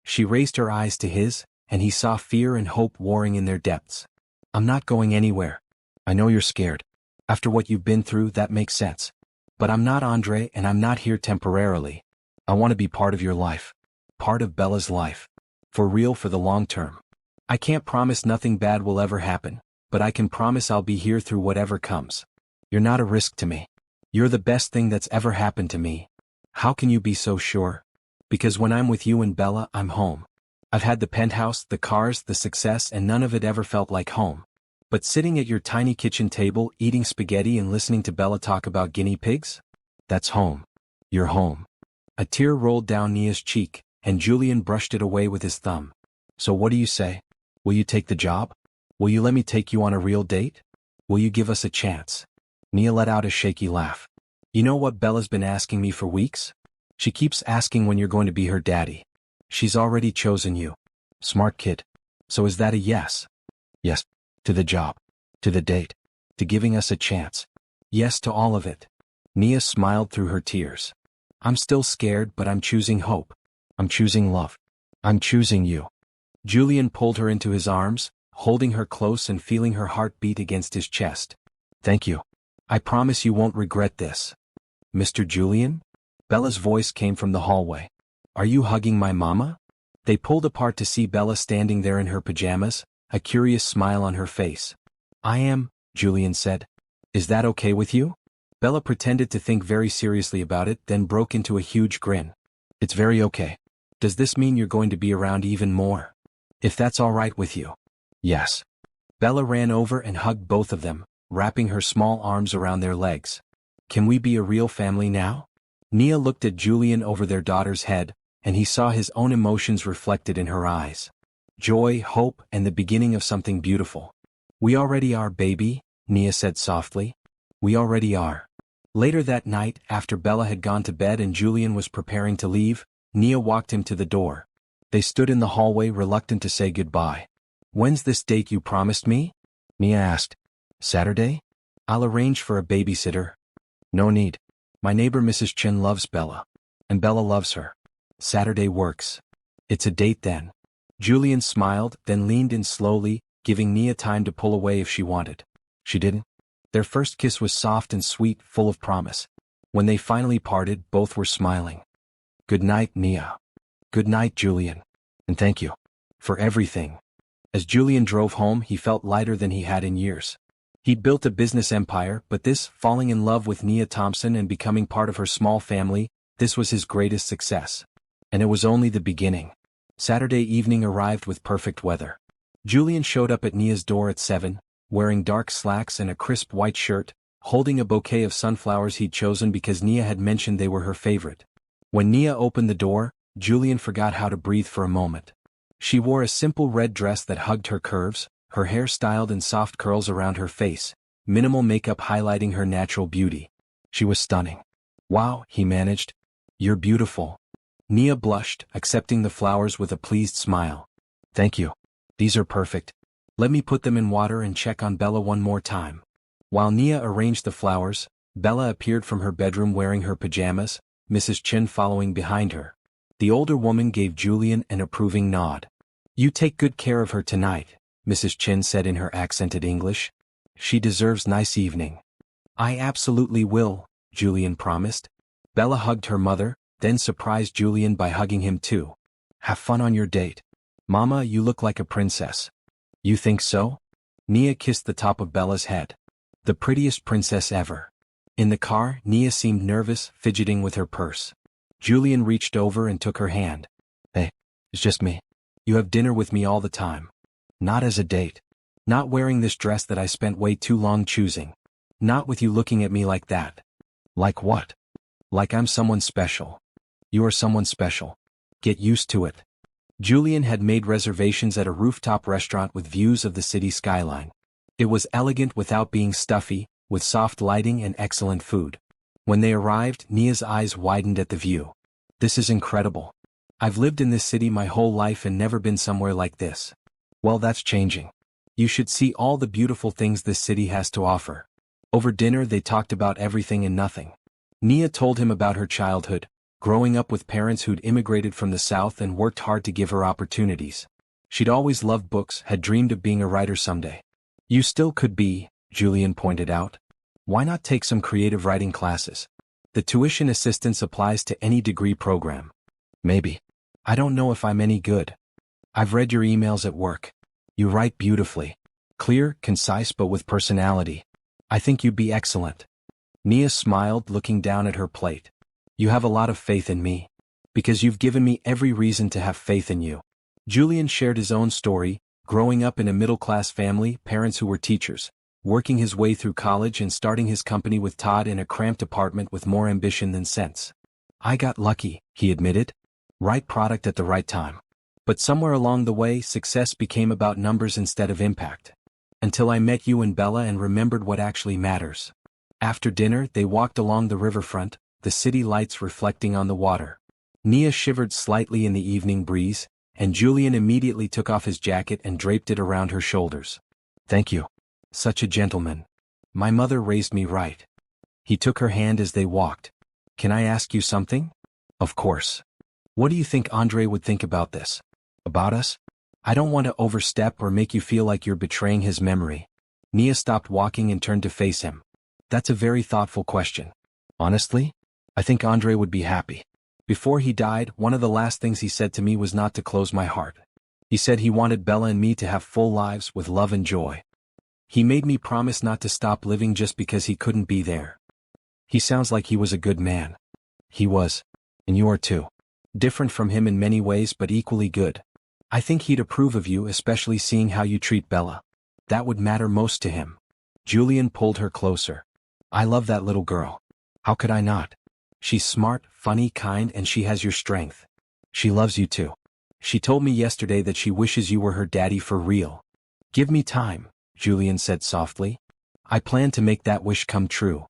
A: She raised her eyes to his, and he saw fear and hope warring in their depths. "I'm not going anywhere. I know you're scared. After what you've been through, that makes sense. But I'm not Andre, and I'm not here temporarily. I want to be part of your life. Part of Bella's life. For real, for the long term. I can't promise nothing bad will ever happen, but I can promise I'll be here through whatever comes. You're not a risk to me. You're the best thing that's ever happened to me." "How can you be so sure?" "Because when I'm with you and Bella, I'm home. I've had the penthouse, the cars, the success, and none of it ever felt like home. But sitting at your tiny kitchen table, eating spaghetti and listening to Bella talk about guinea pigs? That's home. You're home." A tear rolled down Nia's cheek, and Julian brushed it away with his thumb. "So what do you say? Will you take the job? Will you let me take you on a real date? Will you give us a chance?" Nia let out a shaky laugh. "You know what Bella's been asking me for weeks? She keeps asking when you're going to be her daddy. She's already chosen you. Smart kid. So is that a yes?" "Yes. To the job. To the date. To giving us a chance. Yes to all of it." Nia smiled through her tears. "I'm still scared, but I'm choosing hope. I'm choosing love. I'm choosing you." Julian pulled her into his arms, holding her close and feeling her heart beat against his chest. "Thank you. I promise you won't regret this." "Mr. Julian?" Bella's voice came from the hallway. "Are you hugging my mama?" They pulled apart to see Bella standing there in her pajamas, a curious smile on her face. "I am," Julian said. "Is that okay with you?" Bella pretended to think very seriously about it, then broke into a huge grin. "It's very okay. Does this mean you're going to be around even more? If that's all right with you." "Yes." Bella ran over and hugged both of them, wrapping her small arms around their legs. "Can we be a real family now?" Nia looked at Julian over their daughter's head, and he saw his own emotions reflected in her eyes. Joy, hope, and the beginning of something beautiful. "We already are, baby," Nia said softly. "We already are." Later that night, after Bella had gone to bed and Julian was preparing to leave, Nia walked him to the door. They stood in the hallway reluctant to say goodbye. "When's this date you promised me?" Nia asked. "Saturday? I'll arrange for a babysitter." "No need. My neighbor Mrs. Chin loves Bella. And Bella loves her. Saturday works. It's a date then." Julian smiled, then leaned in slowly, giving Nia time to pull away if she wanted. She didn't. Their first kiss was soft and sweet, full of promise. When they finally parted, both were smiling. "Good night, Nia." "Good night, Julian. And thank you. For everything." As Julian drove home, he felt lighter than he had in years. He'd built a business empire, but this, falling in love with Nia Thompson and becoming part of her small family, this was his greatest success. And it was only the beginning. Saturday evening arrived with perfect weather. Julian showed up at Nia's door at 7, wearing dark slacks and a crisp white shirt, holding a bouquet of sunflowers he'd chosen because Nia had mentioned they were her favorite. When Nia opened the door, Julian forgot how to breathe for a moment. She wore a simple red dress that hugged her curves, her hair styled in soft curls around her face, minimal makeup highlighting her natural beauty. She was stunning. "Wow," he managed. "You're beautiful." Nia blushed, accepting the flowers with a pleased smile. "Thank you. These are perfect. Let me put them in water and check on Bella one more time." While Nia arranged the flowers, Bella appeared from her bedroom wearing her pajamas, Mrs. Chin following behind her. The older woman gave Julian an approving nod. "You take good care of her tonight," Mrs. Chin said in her accented English. "She deserves nice evening." "I absolutely will," Julian promised. Bella hugged her mother, then surprised Julian by hugging him too. "Have fun on your date. Mama, you look like a princess." "You think so?" Nia kissed the top of Bella's head. "The prettiest princess ever." In the car, Nia seemed nervous, fidgeting with her purse. Julian reached over and took her hand. "Hey, it's just me. You have dinner with me all the time. Not as a date. Not wearing this dress that I spent way too long choosing. Not with you looking at me like that." "Like what?" "Like I'm someone special." "You are someone special. Get used to it." Julian had made reservations at a rooftop restaurant with views of the city skyline. It was elegant without being stuffy, with soft lighting and excellent food. When they arrived, Nia's eyes widened at the view. "This is incredible. I've lived in this city my whole life and never been somewhere like this." "Well, that's changing. You should see all the beautiful things this city has to offer." Over dinner they talked about everything and nothing. Nia told him about her childhood, growing up with parents who'd immigrated from the South and worked hard to give her opportunities. She'd always loved books, had dreamed of being a writer someday. "You still could be," Julian pointed out. "Why not take some creative writing classes? The tuition assistance applies to any degree program." "Maybe. I don't know if I'm any good." "I've read your emails at work. You write beautifully. Clear, concise but with personality. I think you'd be excellent." Nia smiled, looking down at her plate. "You have a lot of faith in me. Because you've given me every reason to have faith in you." Julian shared his own story, growing up in a middle-class family, parents who were teachers, working his way through college and starting his company with Todd in a cramped apartment with more ambition than sense. "I got lucky," he admitted. "Right product at the right time. But somewhere along the way, success became about numbers instead of impact. Until I met you and Bella and remembered what actually matters." After dinner, they walked along the riverfront, the city lights reflecting on the water. Nia shivered slightly in the evening breeze, and Julian immediately took off his jacket and draped it around her shoulders. "Thank you. Such a gentleman. My mother raised me right." He took her hand as they walked. "Can I ask you something?" "Of course." "What do you think Andre would think about this? About us? I don't want to overstep or make you feel like you're betraying his memory." Nia stopped walking and turned to face him. "That's a very thoughtful question. Honestly, I think Andre would be happy. Before he died, one of the last things he said to me was not to close my heart. He said he wanted Bella and me to have full lives with love and joy. He made me promise not to stop living just because he couldn't be there. He sounds like he was a good man." "He was. And you are too. Different from him in many ways but equally good. I think he'd approve of you, especially seeing how you treat Bella. That would matter most to him." Julian pulled her closer. "I love that little girl. How could I not? She's smart, funny, kind, and she has your strength. She loves you too. She told me yesterday that she wishes you were her daddy for real." "Give me time," Julian said softly. "I plan to make that wish come true."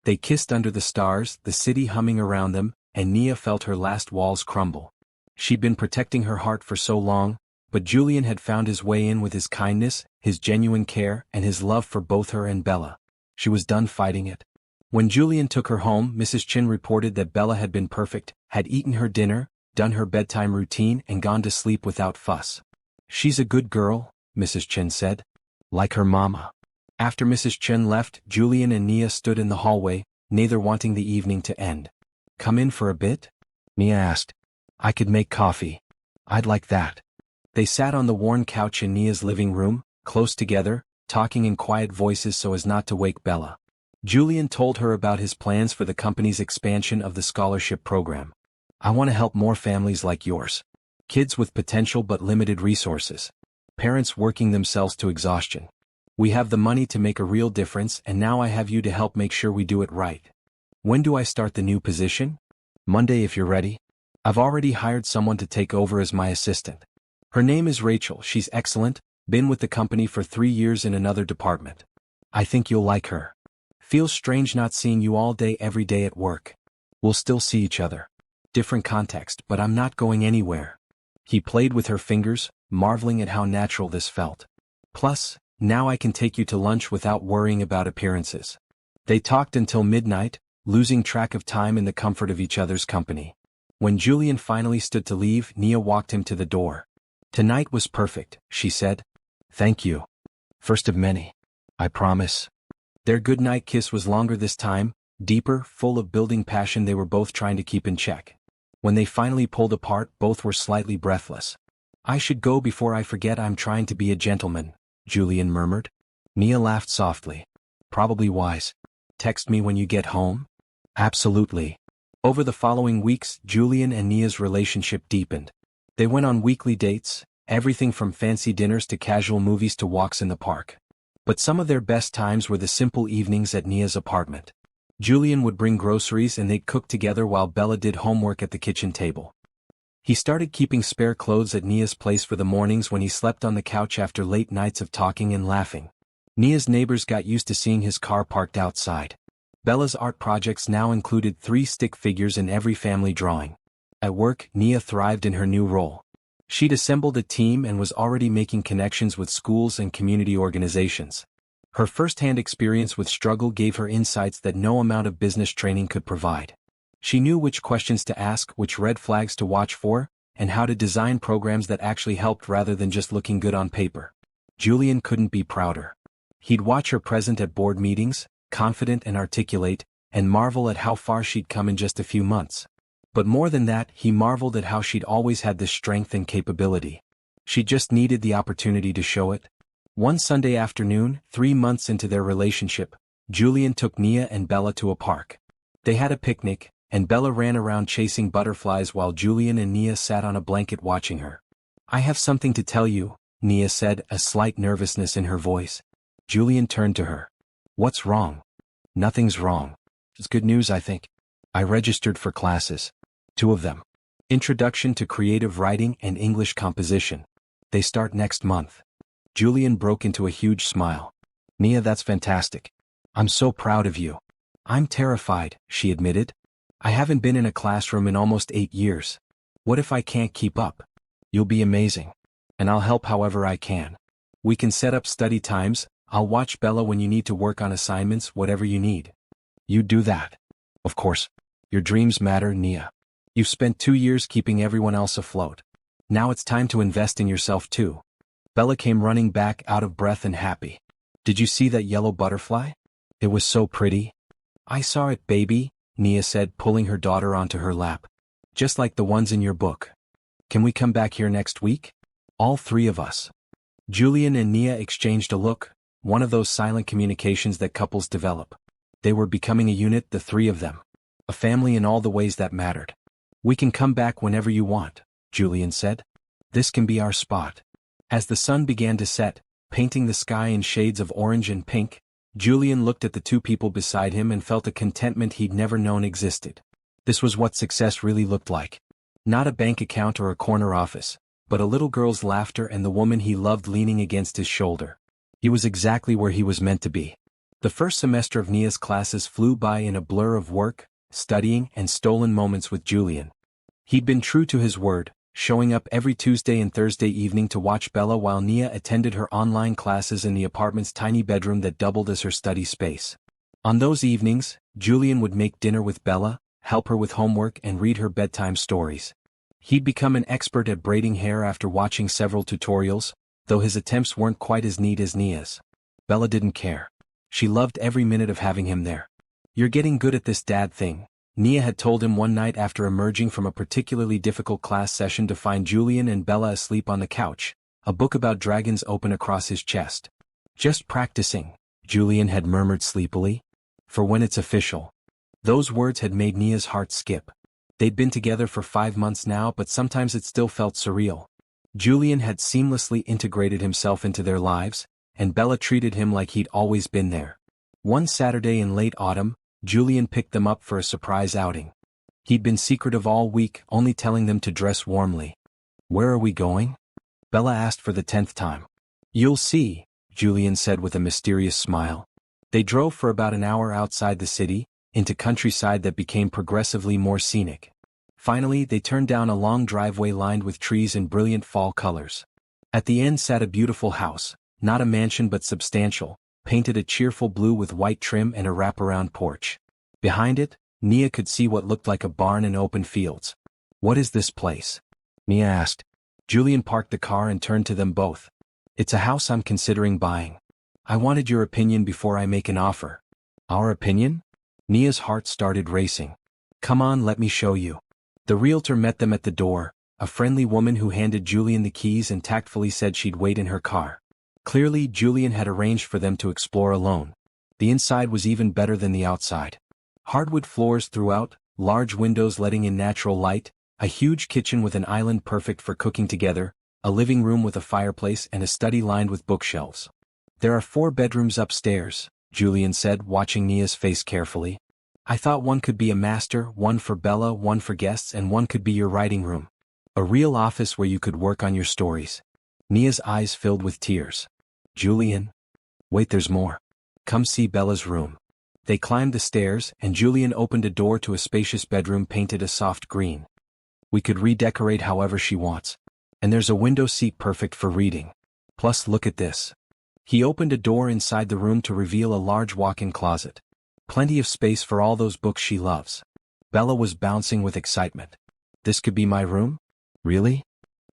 A: They kissed under the stars, the city humming around them, and Nia felt her last walls crumble. She'd been protecting her heart for so long, but Julian had found his way in with his kindness, his genuine care, and his love for both her and Bella. She was done fighting it. When Julian took her home, Mrs. Chin reported that Bella had been perfect, had eaten her dinner, done her bedtime routine, and gone to sleep without fuss. "She's a good girl," Mrs. Chin said. "Like her mama." After Mrs. Chin left, Julian and Nia stood in the hallway, neither wanting the evening to end. "Come in for a bit?" Nia asked. "I could make coffee." "I'd like that." They sat on the worn couch in Nia's living room, close together, talking in quiet voices so as not to wake Bella. Julian told her about his plans for the company's expansion of the scholarship program. "I want to help more families like yours. Kids with potential but limited resources. Parents working themselves to exhaustion. We have the money to make a real difference, and now I have you to help make sure we do it right. When do I start the new position?" "Monday if you're ready. I've already hired someone to take over as my assistant. Her name is Rachel. She's excellent, been with the company for 3 years in another department. I think you'll like her. Feels strange not seeing you all day every day at work. We'll still see each other. Different context, but I'm not going anywhere." He played with her fingers, marveling at how natural this felt. "Plus, now I can take you to lunch without worrying about appearances." They talked until midnight, losing track of time in the comfort of each other's company. When Julian finally stood to leave, Nia walked him to the door. "Tonight was perfect," she said. "Thank you. First of many. I promise." Their goodnight kiss was longer this time, deeper, full of building passion they were both trying to keep in check. When they finally pulled apart, both were slightly breathless. "I should go before I forget I'm trying to be a gentleman," Julian murmured. Nia laughed softly. "Probably wise. Text me when you get home?" "Absolutely." Over the following weeks, Julian and Nia's relationship deepened. They went on weekly dates, everything from fancy dinners to casual movies to walks in the park. But some of their best times were the simple evenings at Nia's apartment. Julian would bring groceries and they'd cook together while Bella did homework at the kitchen table. He started keeping spare clothes at Nia's place for the mornings when he slept on the couch after late nights of talking and laughing. Nia's neighbors got used to seeing his car parked outside. Bella's art projects now included 3 stick figures in every family drawing. At work, Nia thrived in her new role. She'd assembled a team and was already making connections with schools and community organizations. Her first-hand experience with struggle gave her insights that no amount of business training could provide. She knew which questions to ask, which red flags to watch for, and how to design programs that actually helped rather than just looking good on paper. Julian couldn't be prouder. He'd watch her present at board meetings, confident and articulate, and marvel at how far she'd come in just a few months. But more than that, he marveled at how she'd always had the strength and capability. She just needed the opportunity to show it. One Sunday afternoon, 3 months into their relationship, Julian took Nia and Bella to a park. They had a picnic, and Bella ran around chasing butterflies while Julian and Nia sat on a blanket watching her. "I have something to tell you," Nia said, a slight nervousness in her voice. Julian turned to her. "What's wrong?" "Nothing's wrong. It's good news, I think. I registered for classes. 2 of them. Introduction to Creative Writing and English Composition. They start next month." Julian broke into a huge smile. "Nia, that's fantastic. I'm so proud of you." "I'm terrified," she admitted. "I haven't been in a classroom in almost 8 years. What if I can't keep up?" "You'll be amazing. And I'll help however I can. We can set up study times. I'll watch Bella when you need to work on assignments, whatever you need." "You do that." "Of course. Your dreams matter, Nia. You've spent 2 years keeping everyone else afloat. Now it's time to invest in yourself too." Bella came running back, out of breath and happy. "Did you see that yellow butterfly? It was so pretty." "I saw it, baby," Nia said, pulling her daughter onto her lap. "Just like the ones in your book. Can we come back here next week? All 3 of us." Julian and Nia exchanged a look, one of those silent communications that couples develop. They were becoming a unit, the 3 of them. A family in all the ways that mattered. "We can come back whenever you want," Julian said. "This can be our spot." As the sun began to set, painting the sky in shades of orange and pink, Julian looked at the 2 people beside him and felt a contentment he'd never known existed. This was what success really looked like. Not a bank account or a corner office, but a little girl's laughter and the woman he loved leaning against his shoulder. He was exactly where he was meant to be. The first semester of Nia's classes flew by in a blur of work, studying, and stolen moments with Julian. He'd been true to his word, showing up every Tuesday and Thursday evening to watch Bella while Nia attended her online classes in the apartment's tiny bedroom that doubled as her study space. On those evenings, Julian would make dinner with Bella, help her with homework and read her bedtime stories. He'd become an expert at braiding hair after watching several tutorials, though his attempts weren't quite as neat as Nia's. Bella didn't care. She loved every minute of having him there. "You're getting good at this dad thing," Nia had told him one night after emerging from a particularly difficult class session to find Julian and Bella asleep on the couch, a book about dragons open across his chest. "Just practicing," Julian had murmured sleepily. "For when it's official." Those words had made Nia's heart skip. They'd been together for 5 months now, but sometimes it still felt surreal. Julian had seamlessly integrated himself into their lives, and Bella treated him like he'd always been there. One Saturday in late autumn, Julian picked them up for a surprise outing. He'd been secretive all week, only telling them to dress warmly. "Where are we going?" Bella asked for the 10th time. "You'll see," Julian said with a mysterious smile. They drove for about an hour outside the city, into countryside that became progressively more scenic. Finally, they turned down a long driveway lined with trees in brilliant fall colors. At the end sat a beautiful house, not a mansion but substantial, painted a cheerful blue with white trim and a wraparound porch. Behind it, Nia could see what looked like a barn and open fields. "What is this place?" Nia asked. Julian parked the car and turned to them both. "It's a house I'm considering buying. I wanted your opinion before I make an offer." "Our opinion?" Nia's heart started racing. "Come on, let me show you." The realtor met them at the door, a friendly woman who handed Julian the keys and tactfully said she'd wait in her car. Clearly, Julian had arranged for them to explore alone. The inside was even better than the outside. Hardwood floors throughout, large windows letting in natural light, a huge kitchen with an island perfect for cooking together, a living room with a fireplace and a study lined with bookshelves. "There are 4 bedrooms upstairs," Julian said, watching Nia's face carefully. "I thought one could be a master, one for Bella, one for guests, and one could be your writing room. A real office where you could work on your stories." Nia's eyes filled with tears. "Julian? Wait, there's more. Come see Bella's room." They climbed the stairs, and Julian opened a door to a spacious bedroom painted a soft green. "We could redecorate however she wants. And there's a window seat perfect for reading. Plus, look at this." He opened a door inside the room to reveal a large walk-in closet. Plenty of space for all those books she loves. Bella was bouncing with excitement. "This could be my room? Really?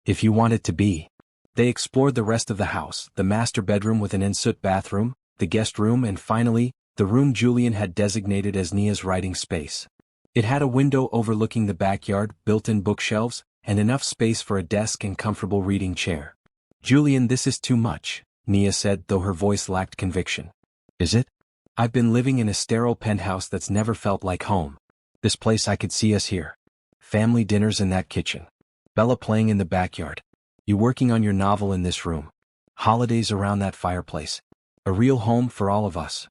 A: If you want it to be." They explored the rest of the house, the master bedroom with an ensuite bathroom, the guest room, and finally, the room Julian had designated as Nia's writing space. It had a window overlooking the backyard, built-in bookshelves, and enough space for a desk and comfortable reading chair. "Julian, this is too much," Nia said, though her voice lacked conviction. "Is it? I've been living in a sterile penthouse that's never felt like home. This place, I could see us here. Family dinners in that kitchen. Bella playing in the backyard. You working on your novel in this room. Holidays around that fireplace. A real home for all of us.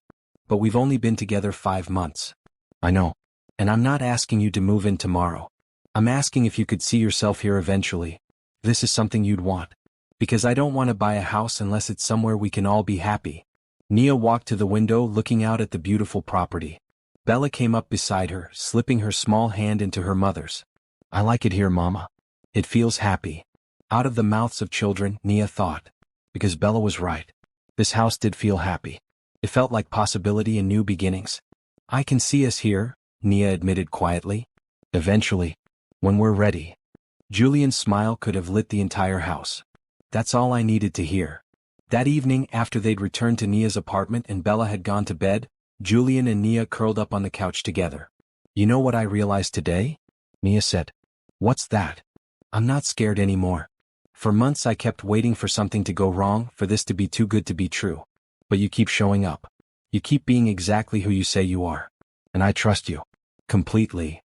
A: But we've only been together 5 months." "I know. And I'm not asking you to move in tomorrow. I'm asking if you could see yourself here eventually. This is something you'd want. Because I don't want to buy a house unless it's somewhere we can all be happy." Nia walked to the window, looking out at the beautiful property. Bella came up beside her, slipping her small hand into her mother's. "I like it here, Mama. It feels happy." Out of the mouths of children, Nia thought. Because Bella was right. This house did feel happy. It felt like possibility and new beginnings. "I can see us here," Nia admitted quietly. "Eventually. When we're ready." Julian's smile could have lit the entire house. That's all I needed to hear. That evening, after they'd returned to Nia's apartment and Bella had gone to bed, Julian and Nia curled up on the couch together. "You know what I realized today?" Nia said. "What's that?" "I'm not scared anymore. For months I kept waiting for something to go wrong, for this to be too good to be true. But you keep showing up. You keep being exactly who you say you are. And I trust you. Completely."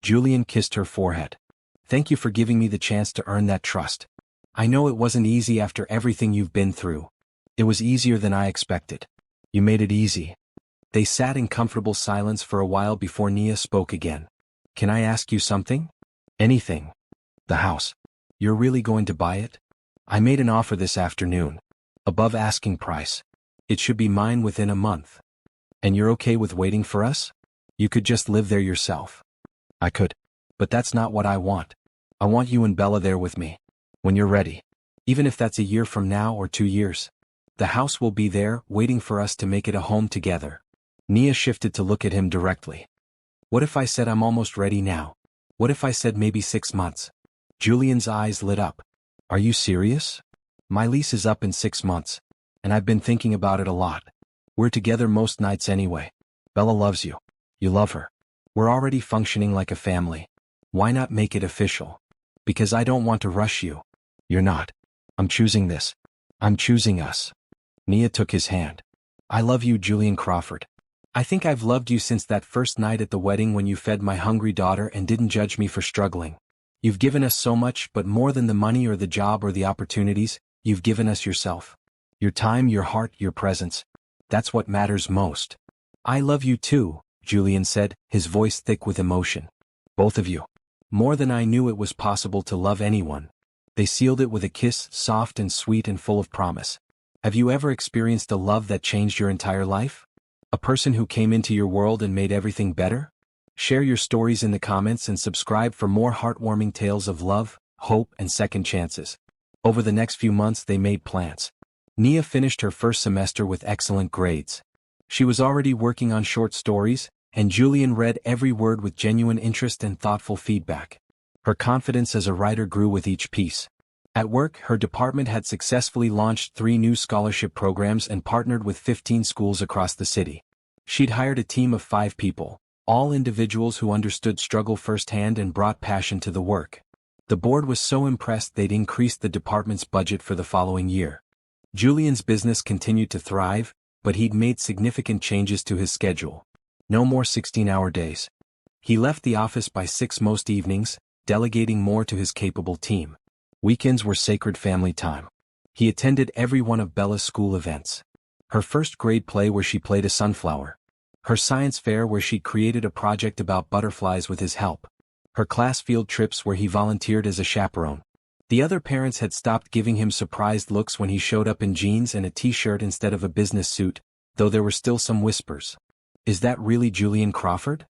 A: Julian kissed her forehead. "Thank you for giving me the chance to earn that trust. I know it wasn't easy after everything you've been through. It was easier than I expected. You made it easy." They sat in comfortable silence for a while before Nia spoke again. "Can I ask you something?" "Anything." "The house. You're really going to buy it?" "I made an offer this afternoon. Above asking price. It should be mine within a month." And you're okay with waiting for us? You could just live there yourself. I could. But that's not what I want. I want you and Bella there with me. When you're ready. Even if that's a year from now or 2 years. The house will be there, waiting for us to make it a home together. Nia shifted to look at him directly. What if I said I'm almost ready now? What if I said maybe 6 months? Julian's eyes lit up. Are you serious? My lease is up in 6 months. And I've been thinking about it a lot. We're together most nights anyway. Bella loves you. You love her. We're already functioning like a family. Why not make it official? Because I don't want to rush you. You're not. I'm choosing this. I'm choosing us. Nia took his hand. I love you, Julian Crawford. I think I've loved you since that first night at the wedding when you fed my hungry daughter and didn't judge me for struggling. You've given us so much, but more than the money or the job or the opportunities, you've given us yourself. Your time, your heart, your presence. That's what matters most. I love you too, Julian said, his voice thick with emotion. Both of you. More than I knew it was possible to love anyone. They sealed it with a kiss, soft and sweet and full of promise. Have you ever experienced a love that changed your entire life? A person who came into your world and made everything better? Share your stories in the comments and subscribe for more heartwarming tales of love, hope, and second chances. Over the next few months they made plans. Nia finished her first semester with excellent grades. She was already working on short stories, and Julian read every word with genuine interest and thoughtful feedback. Her confidence as a writer grew with each piece. At work, her department had successfully launched 3 new scholarship programs and partnered with 15 schools across the city. She'd hired a team of 5 people, all individuals who understood struggle firsthand and brought passion to the work. The board was so impressed they'd increased the department's budget for the following year. Julian's business continued to thrive, but he'd made significant changes to his schedule. No more 16-hour days. He left the office by 6 most evenings, delegating more to his capable team. Weekends were sacred family time. He attended every one of Bella's school events. Her first grade play where she played a sunflower. Her science fair where she created a project about butterflies with his help. Her class field trips where he volunteered as a chaperone. The other parents had stopped giving him surprised looks when he showed up in jeans and a t-shirt instead of a business suit, though there were still some whispers. Is that really Julian Crawford?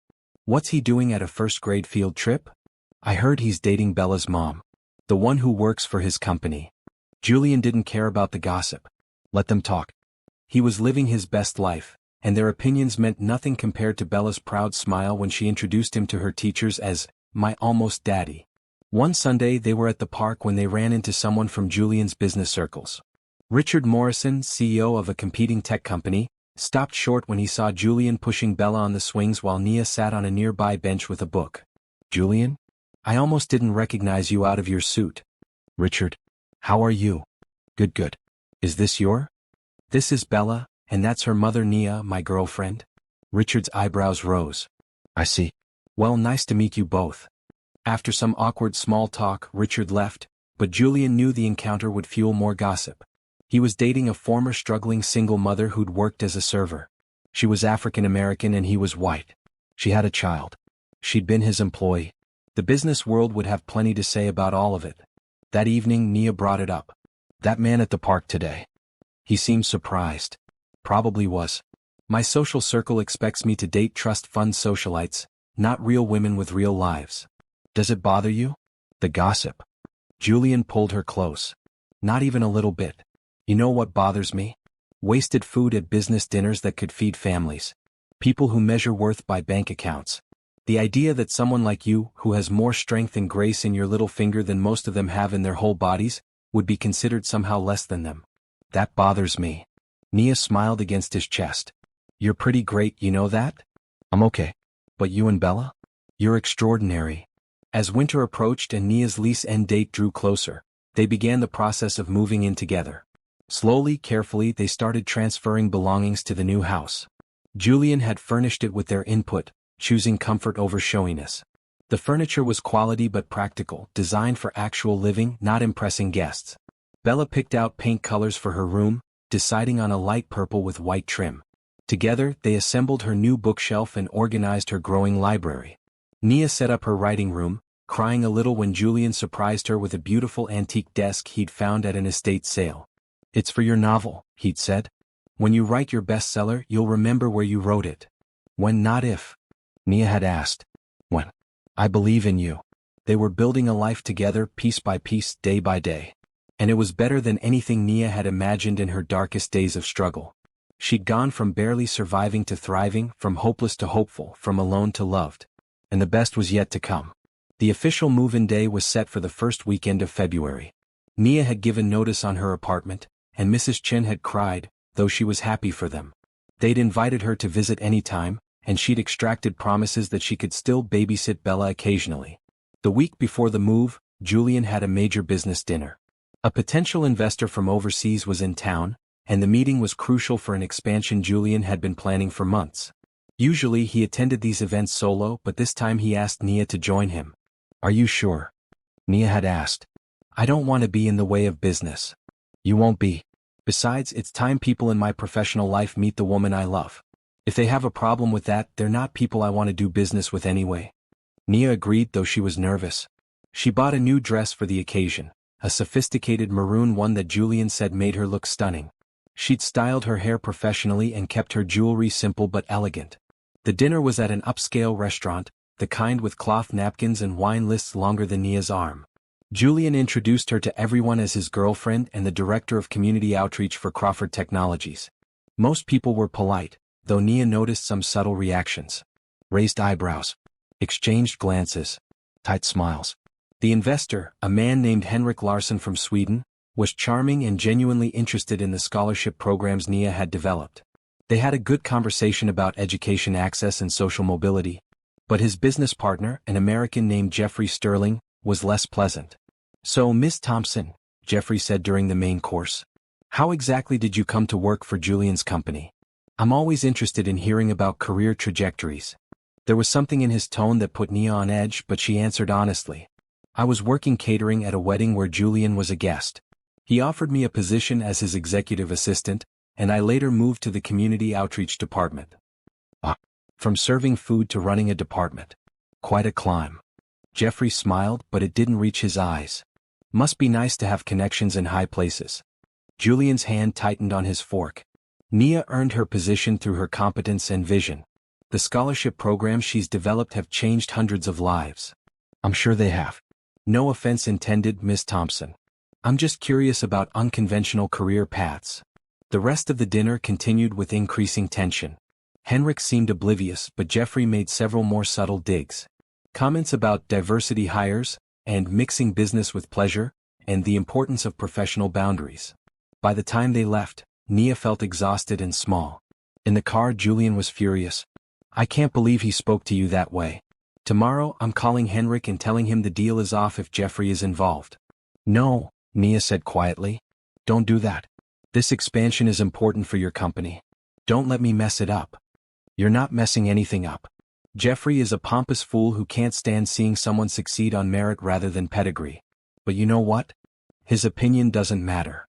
A: What's he doing at a first-grade field trip? I heard he's dating Bella's mom, the one who works for his company. Julian didn't care about the gossip. Let them talk. He was living his best life, and their opinions meant nothing compared to Bella's proud smile when she introduced him to her teachers as, "My almost daddy." One Sunday they were at the park when they ran into someone from Julian's business circles. Richard Morrison, CEO of a competing tech company, stopped short when he saw Julian pushing Bella on the swings while Nia sat on a nearby bench with a book. "Julian? I almost didn't recognize you out of your suit." "Richard, how are you?" "Good, good. Is this your?" "This is Bella, and that's her mother Nia, my girlfriend." Richard's eyebrows rose. "I see. Well, nice to meet you both." After some awkward small talk, Richard left, but Julian knew the encounter would fuel more gossip. He was dating a former struggling single mother who'd worked as a server. She was African American and he was white. She had a child. She'd been his employee. The business world would have plenty to say about all of it. That evening Nia brought it up. "That man at the park today. He seemed surprised." "Probably was. My social circle expects me to date trust fund socialites, not real women with real lives." "Does it bother you?" "The gossip." Julian pulled her close. "Not even a little bit. You know what bothers me? Wasted food at business dinners that could feed families. People who measure worth by bank accounts. The idea that someone like you, who has more strength and grace in your little finger than most of them have in their whole bodies, would be considered somehow less than them. That bothers me." Nia smiled against his chest. "You're pretty great, you know that?" "I'm okay. But you and Bella? You're extraordinary." As winter approached and Nia's lease end date drew closer, they began the process of moving in together. Slowly, carefully, they started transferring belongings to the new house. Julian had furnished it with their input, choosing comfort over showiness. The furniture was quality but practical, designed for actual living, not impressing guests. Bella picked out paint colors for her room, deciding on a light purple with white trim. Together, they assembled her new bookshelf and organized her growing library. Nia set up her writing room, crying a little when Julian surprised her with a beautiful antique desk he'd found at an estate sale. "It's for your novel," he'd said. When you write your bestseller, you'll remember where you wrote it. When, not if. Nia had asked. When. I believe in you. They were building a life together, piece by piece, day by day. And it was better than anything Nia had imagined in her darkest days of struggle. She'd gone from barely surviving to thriving, from hopeless to hopeful, from alone to loved. And the best was yet to come. The official move-in day was set for the first weekend of February. Nia had given notice on her apartment, and Mrs. Chen had cried, though she was happy for them. They'd invited her to visit any time, and she'd extracted promises that she could still babysit Bella occasionally. The week before the move, Julian had a major business dinner. A potential investor from overseas was in town, and the meeting was crucial for an expansion Julian had been planning for months. Usually he attended these events solo, but this time he asked Nia to join him. Are you sure? Nia had asked. I don't want to be in the way of business. You won't be. Besides, it's time people in my professional life meet the woman I love. If they have a problem with that, they're not people I want to do business with anyway. Nia agreed, though she was nervous. She bought a new dress for the occasion, a sophisticated maroon one that Julian said made her look stunning. She'd styled her hair professionally and kept her jewelry simple but elegant. The dinner was at an upscale restaurant, the kind with cloth napkins and wine lists longer than Nia's arm. Julian introduced her to everyone as his girlfriend and the director of community outreach for Crawford Technologies. Most people were polite, though Nia noticed some subtle reactions. Raised eyebrows. Exchanged glances. Tight smiles. The investor, a man named Henrik Larsson from Sweden, was charming and genuinely interested in the scholarship programs Nia had developed. They had a good conversation about education access and social mobility, but his business partner, an American named Jeffrey Sterling, was less pleasant. So, Miss Thompson, Jeffrey said during the main course, how exactly did you come to work for Julian's company? I'm always interested in hearing about career trajectories. There was something in his tone that put Nia on edge, but she answered honestly. I was working catering at a wedding where Julian was a guest. He offered me a position as his executive assistant, and I later moved to the community outreach department. From serving food to running a department. Quite a climb. Jeffrey smiled, but it didn't reach his eyes. Must be nice to have connections in high places. Julian's hand tightened on his fork. Nia earned her position through her competence and vision. The scholarship programs she's developed have changed hundreds of lives. I'm sure they have. No offense intended, Miss Thompson. I'm just curious about unconventional career paths. The rest of the dinner continued with increasing tension. Henrik seemed oblivious, but Jeffrey made several more subtle digs. Comments about diversity hires, and mixing business with pleasure, and the importance of professional boundaries. By the time they left, Nia felt exhausted and small. In the car, Julian was furious. I can't believe he spoke to you that way. Tomorrow, I'm calling Henrik and telling him the deal is off if Jeffrey is involved. No, Nia said quietly. Don't do that. This expansion is important for your company. Don't let me mess it up. You're not messing anything up. Jeffrey is a pompous fool who can't stand seeing someone succeed on merit rather than pedigree. But you know what? His opinion doesn't matter.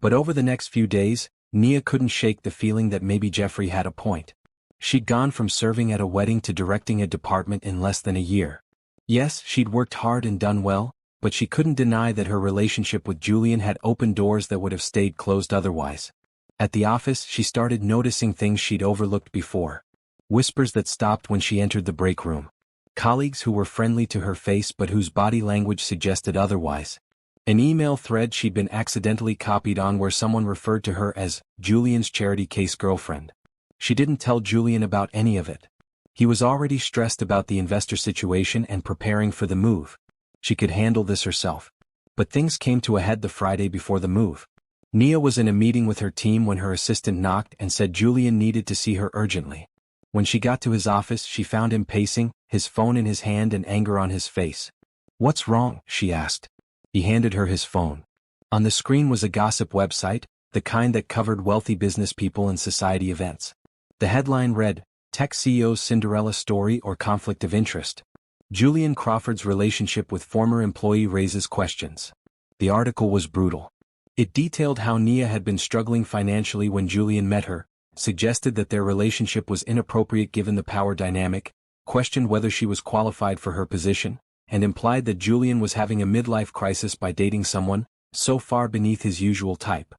A: But over the next few days, Nia couldn't shake the feeling that maybe Jeffrey had a point. She'd gone from serving at a wedding to directing a department in less than a year. Yes, she'd worked hard and done well, but she couldn't deny that her relationship with Julian had opened doors that would have stayed closed otherwise. At the office, she started noticing things she'd overlooked before. Whispers that stopped when she entered the break room. Colleagues who were friendly to her face but whose body language suggested otherwise. An email thread she'd been accidentally copied on where someone referred to her as Julian's charity case girlfriend. She didn't tell Julian about any of it. He was already stressed about the investor situation and preparing for the move. She could handle this herself. But things came to a head the Friday before the move. Nia was in a meeting with her team when her assistant knocked and said Julian needed to see her urgently. When she got to his office, she found him pacing, his phone in his hand and anger on his face. What's wrong? She asked. He handed her his phone. On the screen was a gossip website, the kind that covered wealthy business people and society events. The headline read, Tech CEO's Cinderella Story or Conflict of Interest. Julian Crawford's relationship with former employee raises questions. The article was brutal. It detailed how Nia had been struggling financially when Julian met her, suggested that their relationship was inappropriate given the power dynamic, questioned whether she was qualified for her position, and implied that Julian was having a midlife crisis by dating someone so far beneath his usual type.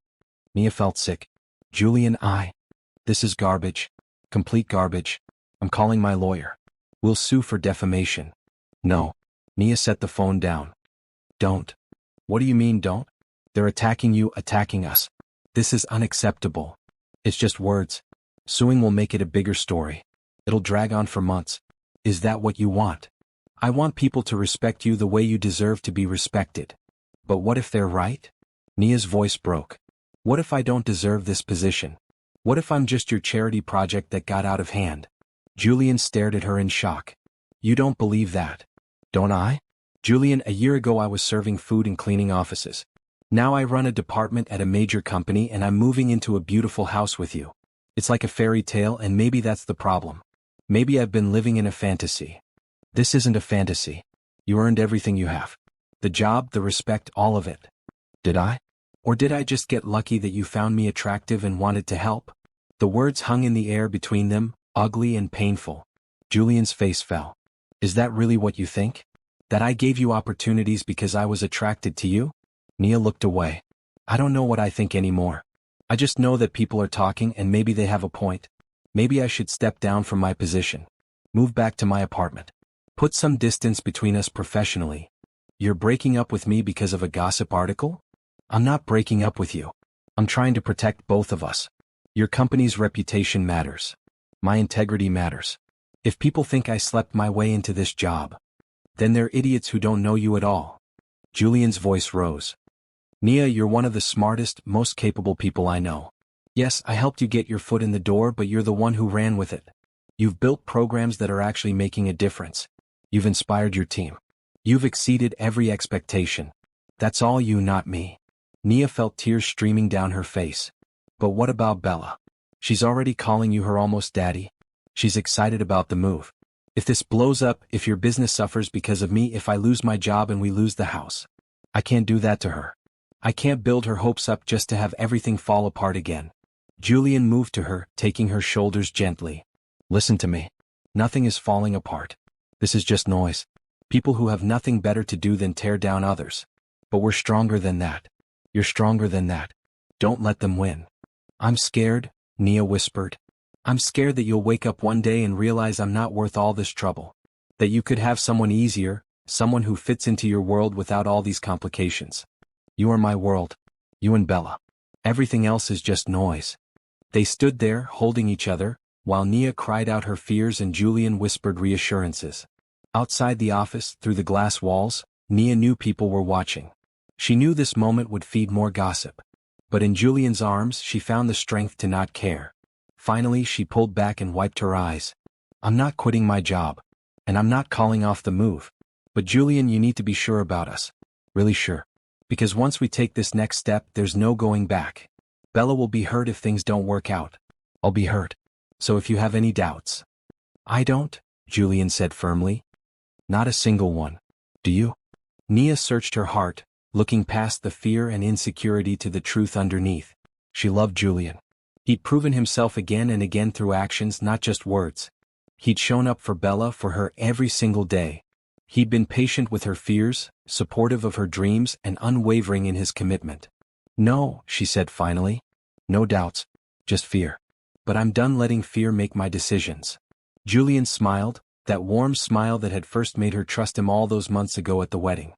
A: Nia felt sick. Julian, This is garbage. Complete garbage. I'm calling my lawyer. We'll sue for defamation. No. Nia set the phone down. Don't. What do you mean don't? They're attacking you, attacking us. This is unacceptable. It's just words. Suing will make it a bigger story. It'll drag on for months. Is that what you want? I want people to respect you the way you deserve to be respected. But what if they're right? Nia's voice broke. What if I don't deserve this position? What if I'm just your charity project that got out of hand? Julian stared at her in shock. You don't believe that. Don't I? Julian, a year ago I was serving food and cleaning offices. Now I run a department at a major company and I'm moving into a beautiful house with you. It's like a fairy tale, and maybe that's the problem. Maybe I've been living in a fantasy. This isn't a fantasy. You earned everything you have. The job, the respect, all of it. Did I? Or did I just get lucky that you found me attractive and wanted to help? The words hung in the air between them, ugly and painful. Julian's face fell. Is that really what you think? That I gave you opportunities because I was attracted to you? Nia looked away. I don't know what I think anymore. I just know that people are talking and maybe they have a point. Maybe I should step down from my position. Move back to my apartment. Put some distance between us professionally. You're breaking up with me because of a gossip article? I'm not breaking up with you. I'm trying to protect both of us. Your company's reputation matters. My integrity matters. If people think I slept my way into this job, then they're idiots who don't know you at all. Julian's voice rose. Nia, you're one of the smartest, most capable people I know. Yes, I helped you get your foot in the door, but you're the one who ran with it. You've built programs that are actually making a difference. You've inspired your team. You've exceeded every expectation. That's all you, not me. Nia felt tears streaming down her face. But what about Bella? She's already calling you her almost daddy. She's excited about the move. If this blows up, if your business suffers because of me, if I lose my job and we lose the house, I can't do that to her. I can't build her hopes up just to have everything fall apart again. Julian moved to her, taking her shoulders gently. Listen to me. Nothing is falling apart. This is just noise. People who have nothing better to do than tear down others. But we're stronger than that. You're stronger than that. Don't let them win. I'm scared, Nia whispered. I'm scared that you'll wake up one day and realize I'm not worth all this trouble. That you could have someone easier, someone who fits into your world without all these complications. You are my world. You and Bella. Everything else is just noise. They stood there, holding each other, while Nia cried out her fears and Julian whispered reassurances. Outside the office, through the glass walls, Nia knew people were watching. She knew this moment would feed more gossip. But in Julian's arms she found the strength to not care. Finally she pulled back and wiped her eyes. I'm not quitting my job. And I'm not calling off the move. But Julian, you need to be sure about us. Really sure. Because once we take this next step, there's no going back. Bella will be hurt if things don't work out. I'll be hurt. So if you have any doubts. I don't, Julian said firmly. Not a single one. Do you? Nia searched her heart, looking past the fear and insecurity to the truth underneath. She loved Julian. He'd proven himself again and again through actions, not just words. He'd shown up for Bella, for her every single day. He'd been patient with her fears, supportive of her dreams, and unwavering in his commitment. No, she said finally. No doubts. Just fear. But I'm done letting fear make my decisions. Julian smiled, that warm smile that had first made her trust him all those months ago at the wedding.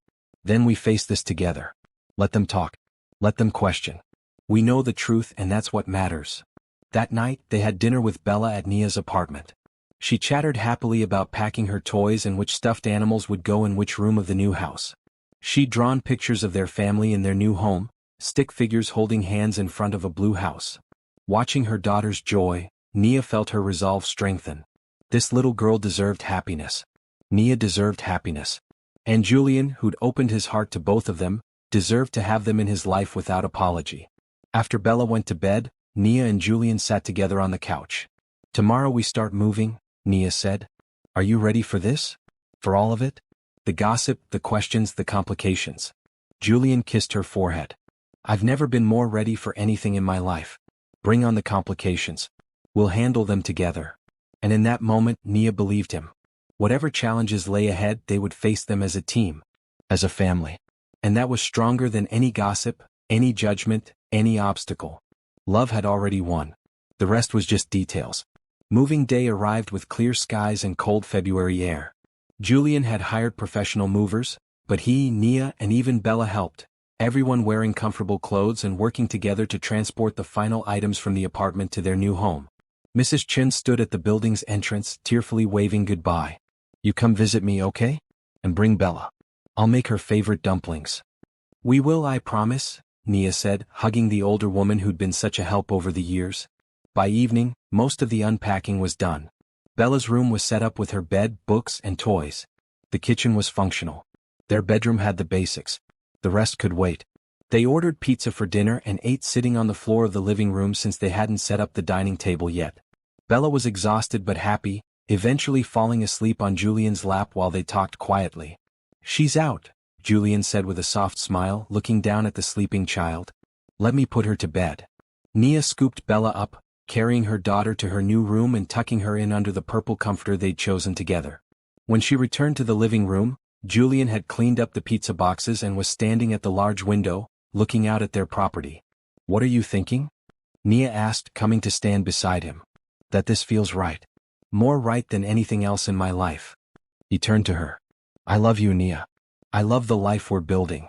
A: Then we face this together. Let them talk. Let them question. We know the truth, and that's what matters. That night, they had dinner with Bella at Nia's apartment. She chattered happily about packing her toys and which stuffed animals would go in which room of the new house. She'd drawn pictures of their family in their new home, stick figures holding hands in front of a blue house. Watching her daughter's joy, Nia felt her resolve strengthen. This little girl deserved happiness. Nia deserved happiness. And Julian, who'd opened his heart to both of them, deserved to have them in his life without apology. After Bella went to bed, Nia and Julian sat together on the couch. Tomorrow we start moving, Nia said. Are you ready for this? For all of it? The gossip, the questions, the complications. Julian kissed her forehead. I've never been more ready for anything in my life. Bring on the complications. We'll handle them together. And in that moment, Nia believed him. Whatever challenges lay ahead, they would face them as a team, as a family. And that was stronger than any gossip, any judgment, any obstacle. Love had already won. The rest was just details. Moving day arrived with clear skies and cold February air. Julian had hired professional movers, but he, Nia, and even Bella helped, everyone wearing comfortable clothes and working together to transport the final items from the apartment to their new home. Mrs. Chen stood at the building's entrance, tearfully waving goodbye. "You come visit me, okay? And bring Bella. I'll make her favorite dumplings." "We will, I promise," Nia said, hugging the older woman who'd been such a help over the years. By evening, most of the unpacking was done. Bella's room was set up with her bed, books, and toys. The kitchen was functional. Their bedroom had the basics. The rest could wait. They ordered pizza for dinner and ate sitting on the floor of the living room since they hadn't set up the dining table yet. Bella was exhausted but happy, eventually falling asleep on Julian's lap while they talked quietly. "She's out," Julian said with a soft smile, looking down at the sleeping child. "Let me put her to bed." Nia scooped Bella up, carrying her daughter to her new room and tucking her in under the purple comforter they'd chosen together. When she returned to the living room, Julian had cleaned up the pizza boxes and was standing at the large window, looking out at their property. "What are you thinking?" Nia asked, coming to stand beside him. "That this feels right. More right than anything else in my life." He turned to her. "I love you, Nia. I love the life we're building.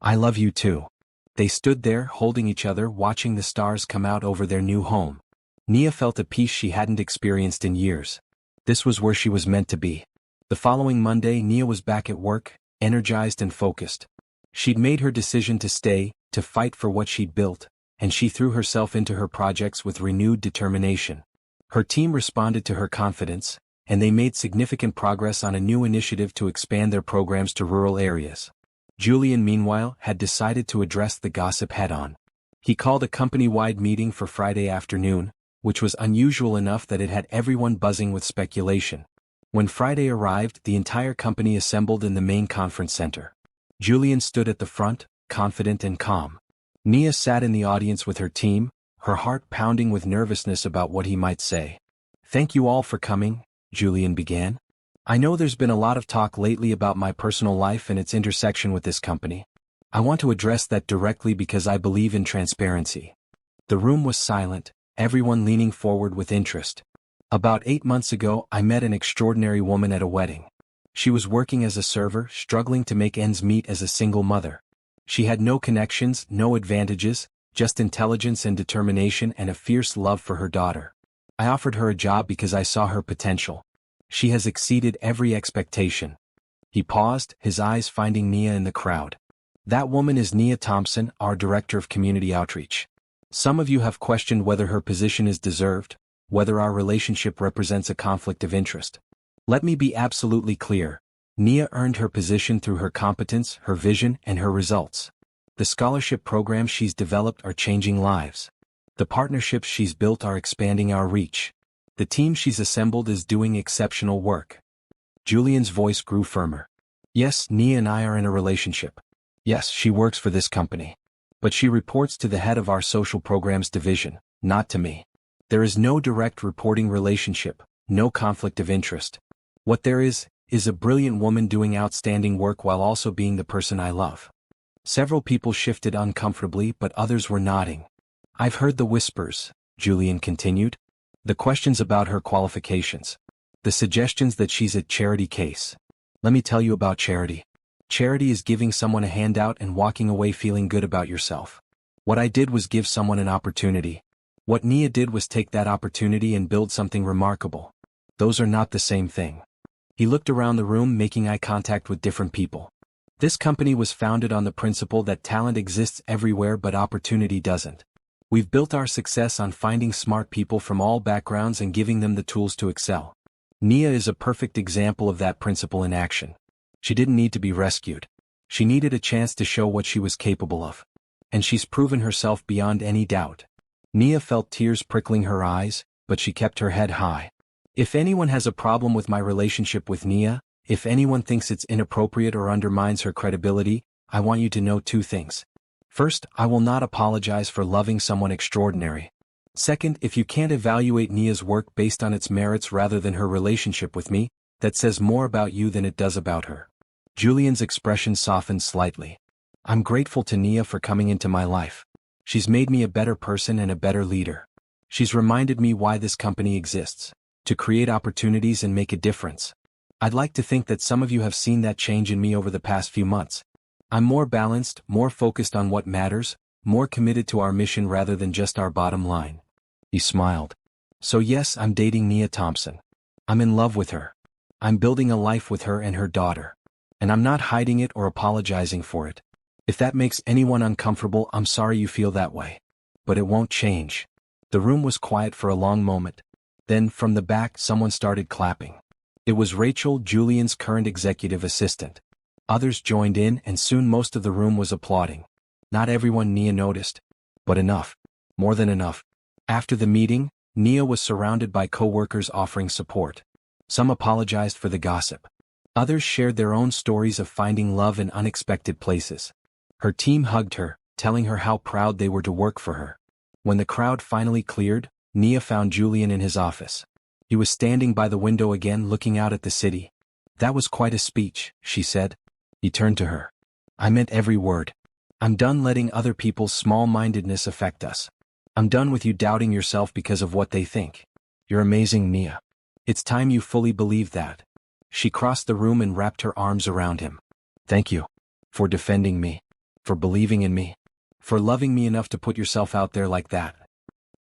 A: I love you too." They stood there, holding each other, watching the stars come out over their new home. Nia felt a peace she hadn't experienced in years. This was where she was meant to be. The following Monday, Nia was back at work, energized and focused. She'd made her decision to stay, to fight for what she'd built, and she threw herself into her projects with renewed determination. Her team responded to her confidence, and they made significant progress on a new initiative to expand their programs to rural areas. Julian, meanwhile, had decided to address the gossip head-on. He called a company-wide meeting for Friday afternoon, which was unusual enough that it had everyone buzzing with speculation. When Friday arrived, the entire company assembled in the main conference center. Julian stood at the front, confident and calm. Nia sat in the audience with her team, her heart pounding with nervousness about what he might say. "Thank you all for coming," Julian began. "I know there's been a lot of talk lately about my personal life and its intersection with this company. I want to address that directly because I believe in transparency." The room was silent, everyone leaning forward with interest. "About 8 months ago, I met an extraordinary woman at a wedding. She was working as a server, struggling to make ends meet as a single mother. She had no connections, no advantages, just intelligence and determination and a fierce love for her daughter. I offered her a job because I saw her potential. She has exceeded every expectation." He paused, his eyes finding Nia in the crowd. "That woman is Nia Thompson, our Director of Community Outreach. Some of you have questioned whether her position is deserved, whether our relationship represents a conflict of interest. Let me be absolutely clear. Nia earned her position through her competence, her vision, and her results. The scholarship programs she's developed are changing lives. The partnerships she's built are expanding our reach. The team she's assembled is doing exceptional work." Julian's voice grew firmer. "Yes, Nia and I are in a relationship. Yes, she works for this company. But she reports to the head of our social programs division, not to me. There is no direct reporting relationship, no conflict of interest. What there is a brilliant woman doing outstanding work while also being the person I love." Several people shifted uncomfortably, but others were nodding. "I've heard the whispers," Julian continued. "The questions about her qualifications. The suggestions that she's a charity case. Let me tell you about charity. Charity is giving someone a handout and walking away feeling good about yourself. What I did was give someone an opportunity. What Nia did was take that opportunity and build something remarkable. Those are not the same thing." He looked around the room, making eye contact with different people. "This company was founded on the principle that talent exists everywhere but opportunity doesn't. We've built our success on finding smart people from all backgrounds and giving them the tools to excel. Nia is a perfect example of that principle in action. She didn't need to be rescued. She needed a chance to show what she was capable of. And she's proven herself beyond any doubt." Nia felt tears prickling her eyes, but she kept her head high. "If anyone has a problem with my relationship with Nia, if anyone thinks it's inappropriate or undermines her credibility, I want you to know 2 things. First, I will not apologize for loving someone extraordinary. Second, if you can't evaluate Nia's work based on its merits rather than her relationship with me, that says more about you than it does about her." Julian's expression softened slightly. "I'm grateful to Nia for coming into my life. She's made me a better person and a better leader. She's reminded me why this company exists. To create opportunities and make a difference. I'd like to think that some of you have seen that change in me over the past few months. I'm more balanced, more focused on what matters, more committed to our mission rather than just our bottom line. He smiled. So yes, I'm dating Nia Thompson. I'm in love with her. I'm building a life with her and her daughter. And I'm not hiding it or apologizing for it. If that makes anyone uncomfortable, I'm sorry you feel that way. But it won't change. The room was quiet for a long moment. Then, from the back, someone started clapping. It was Rachel, Julian's current executive assistant. Others joined in and soon most of the room was applauding. Not everyone Nia noticed. But enough. More than enough. After the meeting, Nia was surrounded by co-workers offering support. Some apologized for the gossip. Others shared their own stories of finding love in unexpected places. Her team hugged her, telling her how proud they were to work for her. When the crowd finally cleared, Nia found Julian in his office. He was standing by the window again looking out at the city. That was quite a speech, she said. He turned to her. I meant every word. I'm done letting other people's small-mindedness affect us. I'm done with you doubting yourself because of what they think. You're amazing, Nia. It's time you fully believe that. She crossed the room and wrapped her arms around him. Thank you. For defending me. For believing in me. For loving me enough to put yourself out there like that.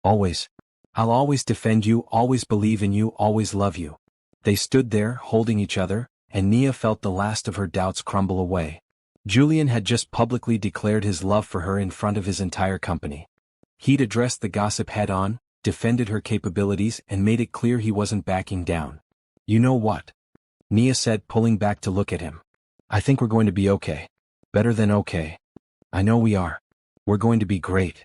A: Always. I'll always defend you, always believe in you, always love you. They stood there, holding each other, and Nia felt the last of her doubts crumble away. Julian had just publicly declared his love for her in front of his entire company. He'd addressed the gossip head-on, defended her capabilities, and made it clear he wasn't backing down. You know what? Nia said, pulling back to look at him. I think we're going to be okay. Better than okay. I know we are. We're going to be great.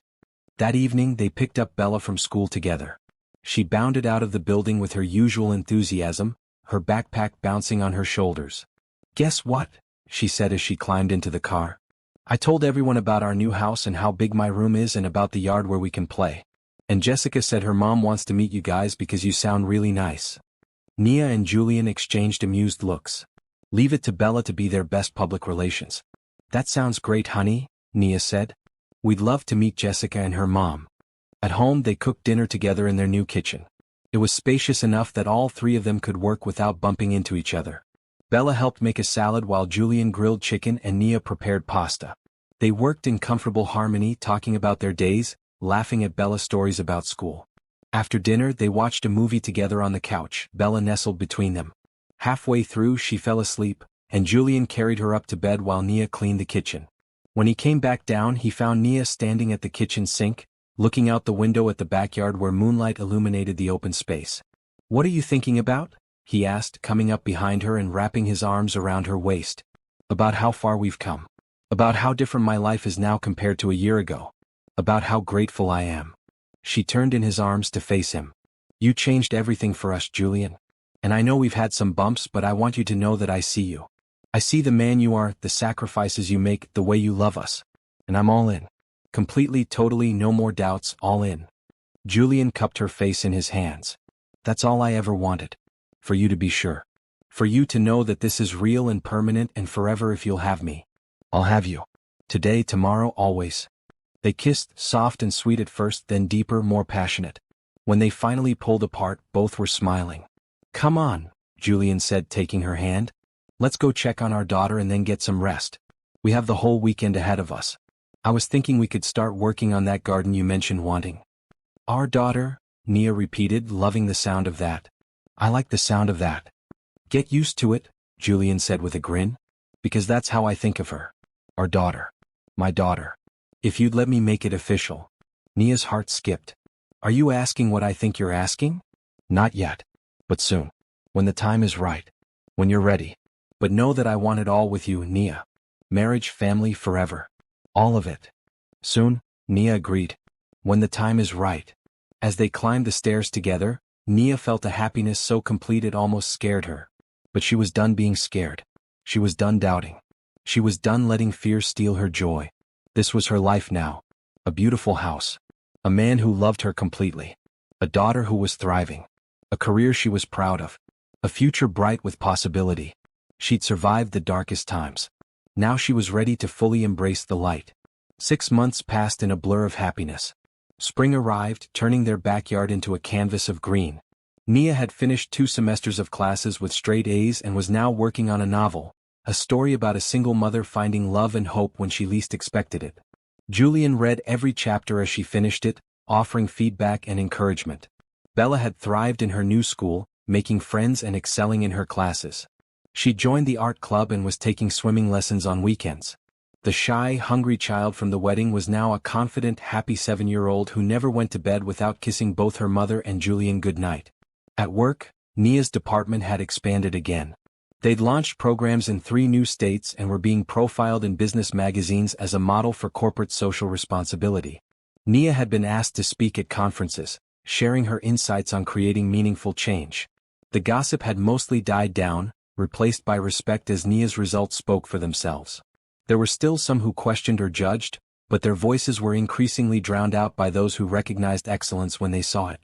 A: That evening they picked up Bella from school together. She bounded out of the building with her usual enthusiasm, her backpack bouncing on her shoulders. Guess what? She said as she climbed into the car. I told everyone about our new house and how big my room is and about the yard where we can play. And Jessica said her mom wants to meet you guys because you sound really nice. Nia and Julian exchanged amused looks. Leave it to Bella to be their best public relations. That sounds great, honey, Nia said. We'd love to meet Jessica and her mom. At home they cooked dinner together in their new kitchen. It was spacious enough that all three of them could work without bumping into each other. Bella helped make a salad while Julian grilled chicken and Nia prepared pasta. They worked in comfortable harmony, talking about their days, laughing at Bella's stories about school. After dinner they watched a movie together on the couch, Bella nestled between them. Halfway through she fell asleep, and Julian carried her up to bed while Nia cleaned the kitchen. When he came back down he found Nia standing at the kitchen sink, looking out the window at the backyard where moonlight illuminated the open space. What are you thinking about? He asked, coming up behind her and wrapping his arms around her waist. About how far we've come. About how different my life is now compared to a year ago. About how grateful I am. She turned in his arms to face him. You changed everything for us, Julian. And I know we've had some bumps, but I want you to know that I see you. I see the man you are, the sacrifices you make, the way you love us. And I'm all in. Completely, totally, no more doubts, all in. Julian cupped her face in his hands. That's all I ever wanted. For you to be sure. For you to know that this is real and permanent and forever if you'll have me. I'll have you. Today, tomorrow, always. They kissed, soft and sweet at first, then deeper, more passionate. When they finally pulled apart, both were smiling. Come on, Julian said, taking her hand. Let's go check on our daughter and then get some rest. We have the whole weekend ahead of us. I was thinking we could start working on that garden you mentioned wanting. Our daughter, Nia repeated, loving the sound of that. I like the sound of that. Get used to it, Julian said with a grin. Because that's how I think of her. Our daughter. My daughter. If you'd let me make it official. Nia's heart skipped. Are you asking what I think you're asking? Not yet. But soon. When the time is right. When you're ready. But know that I want it all with you, Nia. Marriage, family, forever. All of it. Soon, Nia agreed. When the time is right. As they climbed the stairs together, Nia felt a happiness so complete it almost scared her. But she was done being scared. She was done doubting. She was done letting fear steal her joy. This was her life now. A beautiful house. A man who loved her completely. A daughter who was thriving. A career she was proud of. A future bright with possibility. She'd survived the darkest times. Now she was ready to fully embrace the light. 6 months passed in a blur of happiness. Spring arrived, turning their backyard into a canvas of green. Nia had finished 2 semesters of classes with straight A's and was now working on a novel, a story about a single mother finding love and hope when she least expected it. Julian read every chapter as she finished it, offering feedback and encouragement. Bella had thrived in her new school, making friends and excelling in her classes. She joined the art club and was taking swimming lessons on weekends. The shy, hungry child from the wedding was now a confident, happy 7-year-old who never went to bed without kissing both her mother and Julian goodnight. At work, Nia's department had expanded again. They'd launched programs in 3 new states and were being profiled in business magazines as a model for corporate social responsibility. Nia had been asked to speak at conferences, sharing her insights on creating meaningful change. The gossip had mostly died down, replaced by respect as Nia's results spoke for themselves. There were still some who questioned or judged, but their voices were increasingly drowned out by those who recognized excellence when they saw it.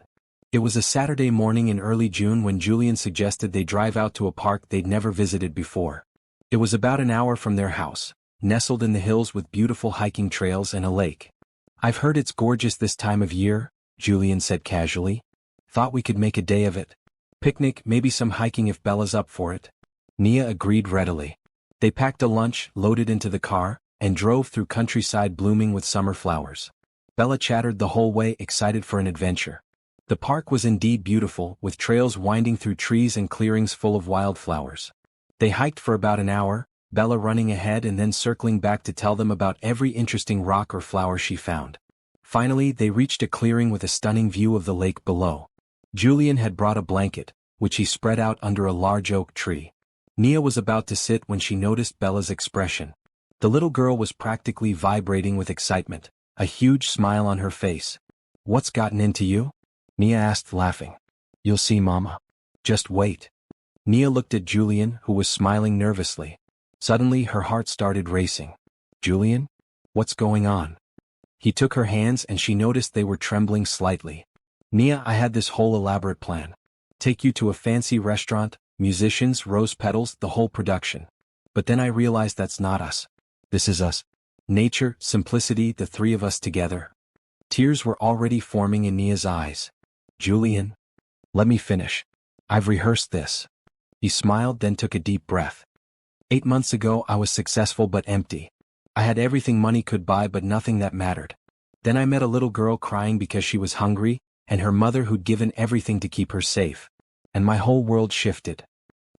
A: It was a Saturday morning in early June when Julian suggested they drive out to a park they'd never visited before. It was about an hour from their house, nestled in the hills with beautiful hiking trails and a lake. "I've heard it's gorgeous this time of year," Julian said casually. "Thought we could make a day of it. Picnic, maybe some hiking if Bella's up for it." Nia agreed readily. They packed a lunch, loaded into the car, and drove through countryside blooming with summer flowers. Bella chattered the whole way, excited for an adventure. The park was indeed beautiful, with trails winding through trees and clearings full of wildflowers. They hiked for about an hour, Bella running ahead and then circling back to tell them about every interesting rock or flower she found. Finally, they reached a clearing with a stunning view of the lake below. Julian had brought a blanket, which he spread out under a large oak tree. Nia was about to sit when she noticed Bella's expression. The little girl was practically vibrating with excitement, a huge smile on her face. "What's gotten into you?" Nia asked, laughing. "You'll see, Mama. Just wait." Nia looked at Julian, who was smiling nervously. Suddenly her heart started racing. "Julian? What's going on?" He took her hands and she noticed they were trembling slightly. "Nia, I had this whole elaborate plan. Take you to a fancy restaurant, musicians, rose petals, the whole production. But then I realized that's not us. This is us. Nature, simplicity, the 3 of us together." Tears were already forming in Nia's eyes. "Julian, let me finish. I've rehearsed this." He smiled, then took a deep breath. 8 months ago I was successful but empty. I had everything money could buy but nothing that mattered. Then I met a little girl crying because she was hungry, and her mother who'd given everything to keep her safe. And my whole world shifted.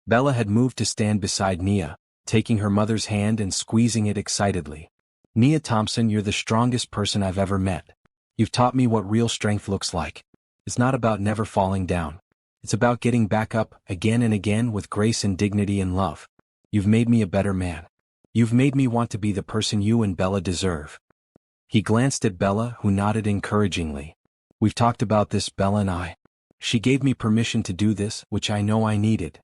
A: Bella had moved to stand beside Nia, taking her mother's hand and squeezing it excitedly. "Nia Thompson, you're the strongest person I've ever met. You've taught me what real strength looks like. It's not about never falling down. It's about getting back up, again and again, with grace and dignity and love. You've made me a better man. You've made me want to be the person you and Bella deserve." He glanced at Bella, who nodded encouragingly. "We've talked about this, Bella and I. She gave me permission to do this, which I know I needed."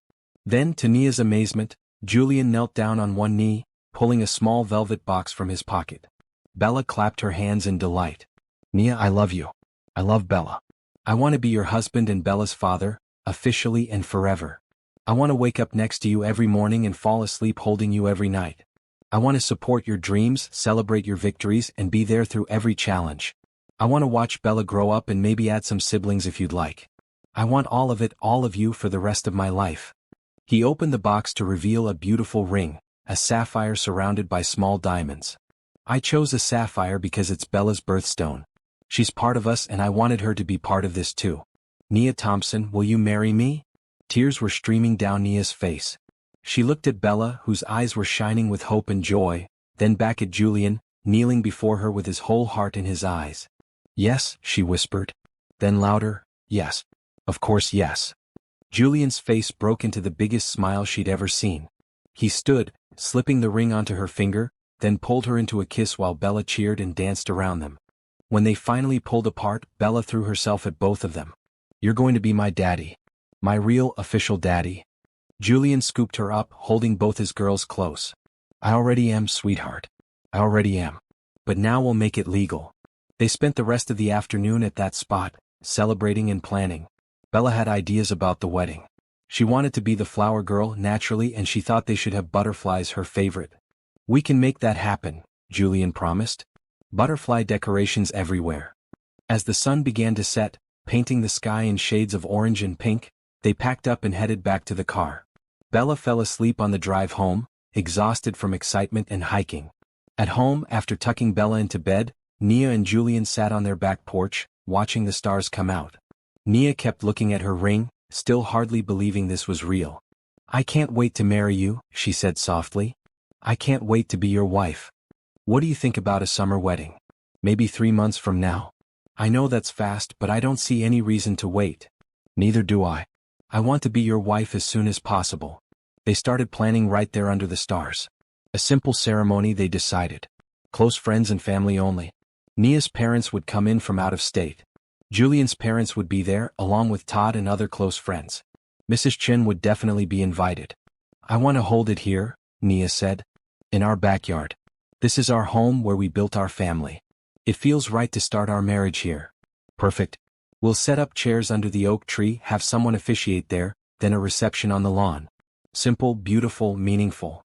A: Then, to Nia's amazement, Julian knelt down on one knee, pulling a small velvet box from his pocket. Bella clapped her hands in delight. "Nia, I love you. I love Bella. I want to be your husband and Bella's father, officially and forever. I want to wake up next to you every morning and fall asleep holding you every night. I want to support your dreams, celebrate your victories, and be there through every challenge. I want to watch Bella grow up and maybe add some siblings if you'd like. I want all of it, all of you, for the rest of my life." He opened the box to reveal a beautiful ring, a sapphire surrounded by small diamonds. "I chose a sapphire because it's Bella's birthstone. She's part of us and I wanted her to be part of this too. Nia Thompson, will you marry me?" Tears were streaming down Nia's face. She looked at Bella, whose eyes were shining with hope and joy, then back at Julian, kneeling before her with his whole heart in his eyes. "Yes," she whispered. Then louder, "Yes. Of course yes." Julian's face broke into the biggest smile she'd ever seen. He stood, slipping the ring onto her finger, then pulled her into a kiss while Bella cheered and danced around them. When they finally pulled apart, Bella threw herself at both of them. "You're going to be my daddy. My real, official daddy." Julian scooped her up, holding both his girls close. "I already am, sweetheart. I already am. But now we'll make it legal." They spent the rest of the afternoon at that spot, celebrating and planning. Bella had ideas about the wedding. She wanted to be the flower girl naturally, and she thought they should have butterflies, her favorite. "We can make that happen," Julian promised. butterfly decorations everywhere. As the sun began to set, painting the sky in shades of orange and pink, they packed up and headed back to the car. Bella fell asleep on the drive home, exhausted from excitement and hiking. At home, after tucking Bella into bed, Nia and Julian sat on their back porch, watching the stars come out. Nia kept looking at her ring, still hardly believing this was real. "I can't wait to marry you," she said softly. "I can't wait to be your wife. What do you think about a summer wedding? Maybe 3 months from now? I know that's fast, but I don't see any reason to wait." "Neither do I. I want to be your wife as soon as possible." They started planning right there under the stars. A simple ceremony, they decided. Close friends and family only. Nia's parents would come in from out of state. Julian's parents would be there, along with Todd and other close friends. Mrs. Chin would definitely be invited. "I want to hold it here," Nia said. "In our backyard. This is our home where we built our family. It feels right to start our marriage here." "Perfect. We'll set up chairs under the oak tree, have someone officiate there, then a reception on the lawn." Simple, beautiful, meaningful.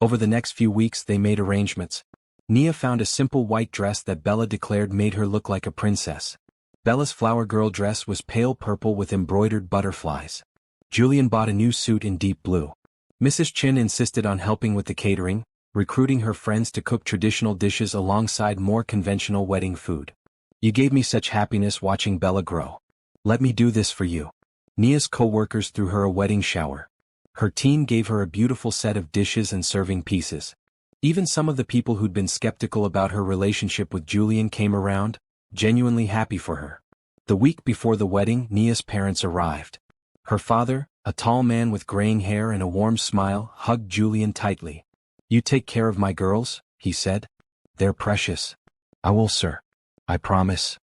A: Over the next few weeks they made arrangements. Nia found a simple white dress that Bella declared made her look like a princess. Bella's flower girl dress was pale purple with embroidered butterflies. Julian bought a new suit in deep blue. Mrs. Chin insisted on helping with the catering, recruiting her friends to cook traditional dishes alongside more conventional wedding food. "You gave me such happiness watching Bella grow. Let me do this for you." Nia's co-workers threw her a wedding shower. Her team gave her a beautiful set of dishes and serving pieces. Even some of the people who'd been skeptical about her relationship with Julian came around, genuinely happy for her. The week before the wedding, Nia's parents arrived. Her father, a tall man with graying hair and a warm smile, hugged Julian tightly. "You take care of my girls," he said. "They're precious." "I will, sir. I promise."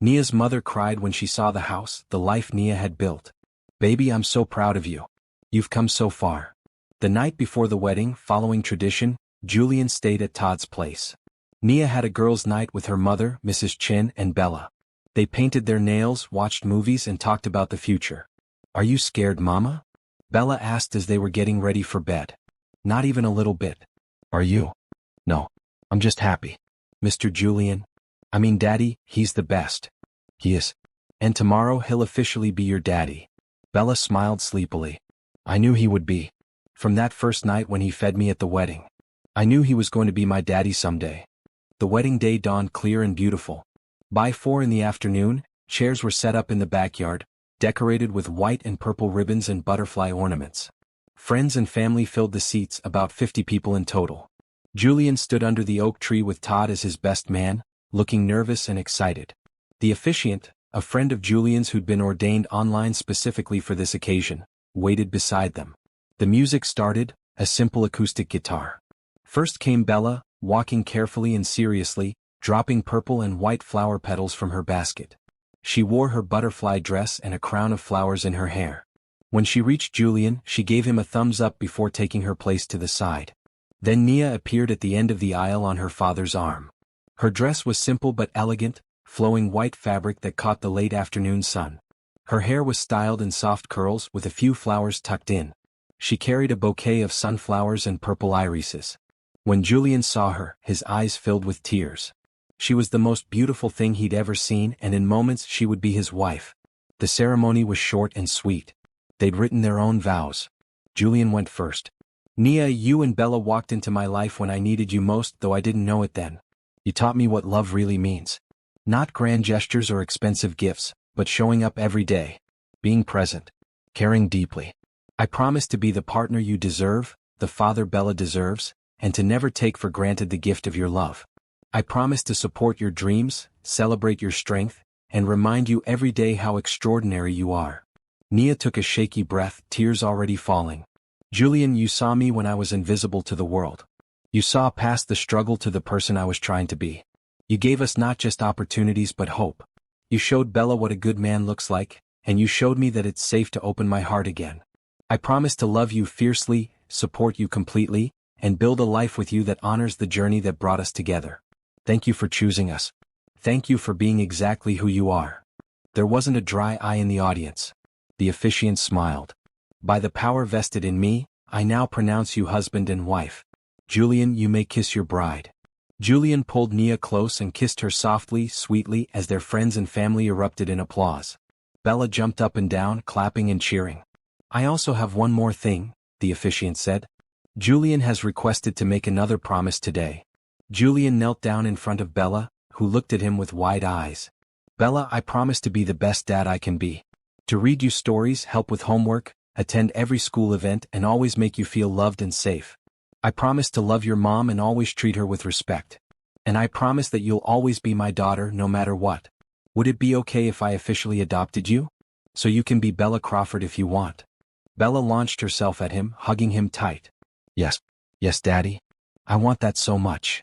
A: Nia's mother cried when she saw the house, the life Nia had built. "Baby, I'm so proud of you. You've come so far." The night before the wedding, following tradition, Julian stayed at Todd's place. Nia had a girls' night with her mother, Mrs. Chin, and Bella. They painted their nails, watched movies, and talked about the future. "Are you scared, Mama?" Bella asked as they were getting ready for bed. "Not even a little bit." "Are you?" "No. I'm just happy." "Mr. Julian? I mean Daddy, he's the best." "He is. And tomorrow he'll officially be your daddy." Bella smiled sleepily. "I knew he would be. From that first night when he fed me at the wedding. I knew he was going to be my daddy someday." The wedding day dawned clear and beautiful. By 4 in the afternoon, chairs were set up in the backyard, decorated with white and purple ribbons and butterfly ornaments. Friends and family filled the seats, about 50 people in total. Julian stood under the oak tree with Todd as his best man, looking nervous and excited. The officiant, a friend of Julian's who'd been ordained online specifically for this occasion, waited beside them. The music started, a simple acoustic guitar. First came Bella, walking carefully and seriously, dropping purple and white flower petals from her basket. She wore her butterfly dress and a crown of flowers in her hair. When she reached Julian, she gave him a thumbs up before taking her place to the side. Then Nia appeared at the end of the aisle on her father's arm. Her dress was simple but elegant, flowing white fabric that caught the late afternoon sun. Her hair was styled in soft curls with a few flowers tucked in. She carried a bouquet of sunflowers and purple irises. When Julian saw her, his eyes filled with tears. She was the most beautiful thing he'd ever seen, and in moments she would be his wife. The ceremony was short and sweet. They'd written their own vows. Julian went first. "Nia, you and Bella walked into my life when I needed you most, though I didn't know it then. You taught me what love really means. Not grand gestures or expensive gifts, but showing up every day. Being present. Caring deeply. I promise to be the partner you deserve, the father Bella deserves, and to never take for granted the gift of your love. I promise to support your dreams, celebrate your strength, and remind you every day how extraordinary you are." Nia took a shaky breath, tears already falling. "Julian, you saw me when I was invisible to the world. You saw past the struggle to the person I was trying to be. You gave us not just opportunities but hope. You showed Bella what a good man looks like, and you showed me that it's safe to open my heart again. I promise to love you fiercely, support you completely, and build a life with you that honors the journey that brought us together. Thank you for choosing us. Thank you for being exactly who you are." There wasn't a dry eye in the audience. The officiant smiled. "By the power vested in me, I now pronounce you husband and wife. Julian, you may kiss your bride." Julian pulled Nia close and kissed her softly, sweetly as their friends and family erupted in applause. Bella jumped up and down, clapping and cheering. "I also have one more thing," the officiant said. "Julian has requested to make another promise today." Julian knelt down in front of Bella, who looked at him with wide eyes. "Bella, I promise to be the best dad I can be. To read you stories, help with homework, attend every school event and always make you feel loved and safe. I promise to love your mom and always treat her with respect. And I promise that you'll always be my daughter no matter what. Would it be okay if I officially adopted you? So you can be Bella Crawford if you want." Bella launched herself at him, hugging him tight. "Yes, yes, Daddy. I want that so much."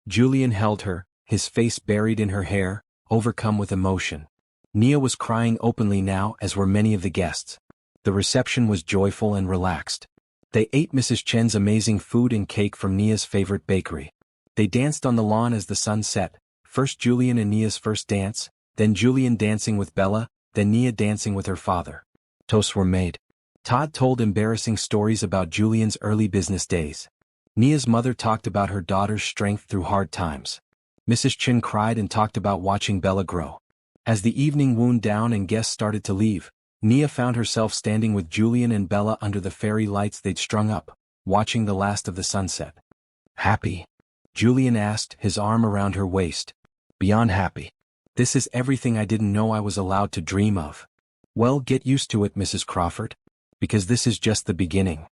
A: Julian held her, his face buried in her hair, overcome with emotion. Nia was crying openly now, as were many of the guests. The reception was joyful and relaxed. They ate Mrs. Chen's amazing food and cake from Nia's favorite bakery. They danced on the lawn as the sun set, first Julian and Nia's first dance, then Julian dancing with Bella, then Nia dancing with her father. Toasts were made. Todd told embarrassing stories about Julian's early business days. Nia's mother talked about her daughter's strength through hard times. Mrs. Chen cried and talked about watching Bella grow. As the evening wound down and guests started to leave, Nia found herself standing with Julian and Bella under the fairy lights they'd strung up, watching the last of the sunset. "Happy?" Julian asked, his arm around her waist. "Beyond happy. This is everything I didn't know I was allowed to dream of." "Well, get used to it, Mrs. Crawford. Because this is just the beginning."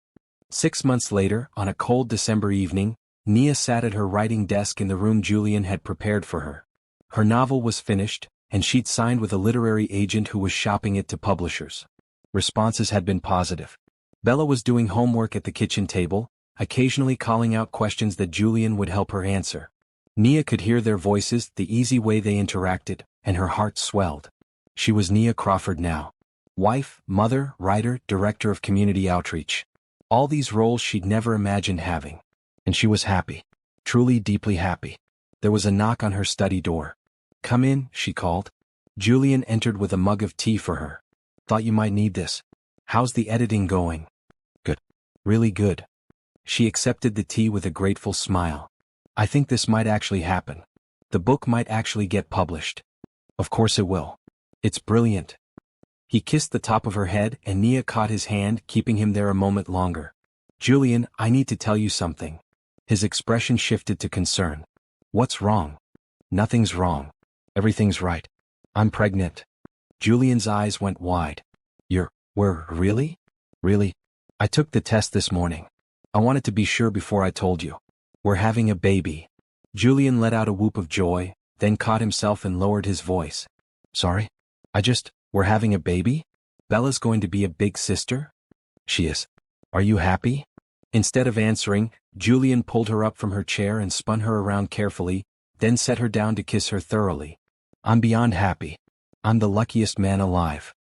A: 6 months later, on a cold December evening, Nia sat at her writing desk in the room Julian had prepared for her. Her novel was finished, and she'd signed with a literary agent who was shopping it to publishers. Responses had been positive. Bella was doing homework at the kitchen table, occasionally calling out questions that Julian would help her answer. Nia could hear their voices, the easy way they interacted, and her heart swelled. She was Nia Crawford now. Wife, mother, writer, director of community outreach. All these roles she'd never imagined having. And she was happy. Truly deeply happy. There was a knock on her study door. "Come in," she called. Julian entered with a mug of tea for her. "Thought you might need this. How's the editing going?" "Good. Really good." She accepted the tea with a grateful smile. "I think this might actually happen. The book might actually get published." "Of course it will. It's brilliant." He kissed the top of her head and Nia caught his hand, keeping him there a moment longer. "Julian, I need to tell you something." His expression shifted to concern. "What's wrong?" "Nothing's wrong. Everything's right. I'm pregnant." Julian's eyes went wide. We're really? Really? I took the test this morning. I wanted to be sure before I told you. We're having a baby." Julian let out a whoop of joy, then caught himself and lowered his voice. "Sorry? We're having a baby? Bella's going to be a big sister?" "She is. Are you happy?" Instead of answering, Julian pulled her up from her chair and spun her around carefully, then set her down to kiss her thoroughly. "I'm beyond happy. I'm the luckiest man alive."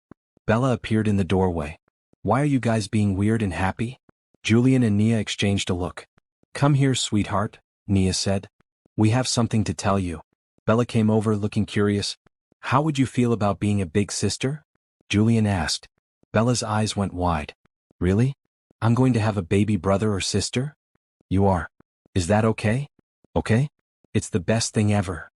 A: Bella appeared in the doorway. "Why are you guys being weird and happy?" Julian and Nia exchanged a look. "Come here, sweetheart," Nia said. "We have something to tell you." Bella came over looking curious. "How would you feel about being a big sister?" Julian asked. Bella's eyes went wide. "Really? I'm going to have a baby brother or sister?" "You are. Is that okay?" "Okay? It's the best thing ever."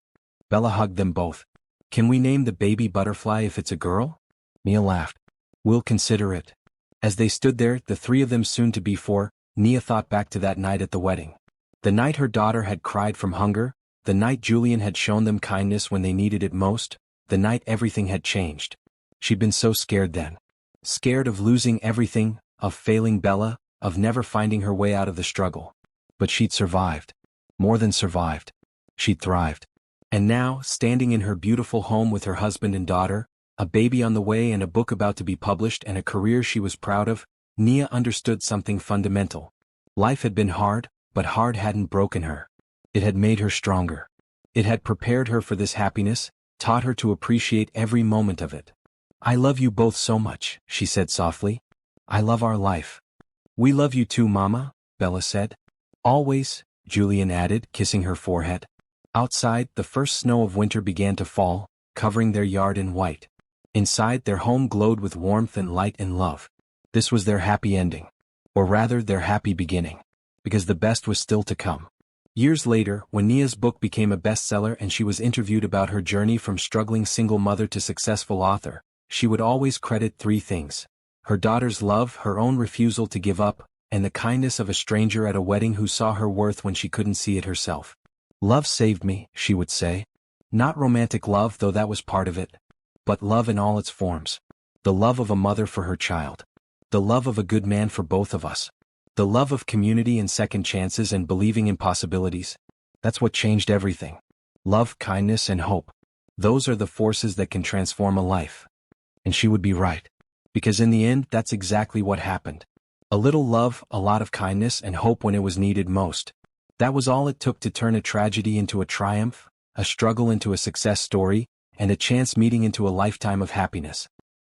A: Bella hugged them both. "Can we name the baby Butterfly if it's a girl?" Nia laughed. "We'll consider it." As they stood there, the three of them soon to be four, Nia thought back to that night at the wedding. The night her daughter had cried from hunger, the night Julian had shown them kindness when they needed it most, the night everything had changed. She'd been so scared then. Scared of losing everything, of failing Bella, of never finding her way out of the struggle. But she'd survived. More than survived. She'd thrived. And now, standing in her beautiful home with her husband and daughter, a baby on the way and a book about to be published and a career she was proud of, Nia understood something fundamental. Life had been hard, but hard hadn't broken her. It had made her stronger. It had prepared her for this happiness, taught her to appreciate every moment of it. "I love you both so much," she said softly. "I love our life." "We love you too, Mama," Bella said. "Always," Julian added, kissing her forehead. Outside, the first snow of winter began to fall, covering their yard in white. Inside, their home glowed with warmth and light and love. This was their happy ending. Or rather, their happy beginning. Because the best was still to come. Years later, when Nia's book became a bestseller and she was interviewed about her journey from struggling single mother to successful author, she would always credit three things: her daughter's love, her own refusal to give up, and the kindness of a stranger at a wedding who saw her worth when she couldn't see it herself. Love saved me, she would say. Not romantic love, though that was part of it, but love in all its forms. The love of a mother for her child. The love of a good man for both of us. The love of community and second chances and believing in possibilities. That's what changed everything. Love, kindness, and hope. Those are the forces that can transform a life. And she would be right. Because in the end, that's exactly what happened. A little love, a lot of kindness, and hope when it was needed most. That was all it took to turn a tragedy into a triumph, a struggle into a success story, and a chance meeting into a lifetime of happiness.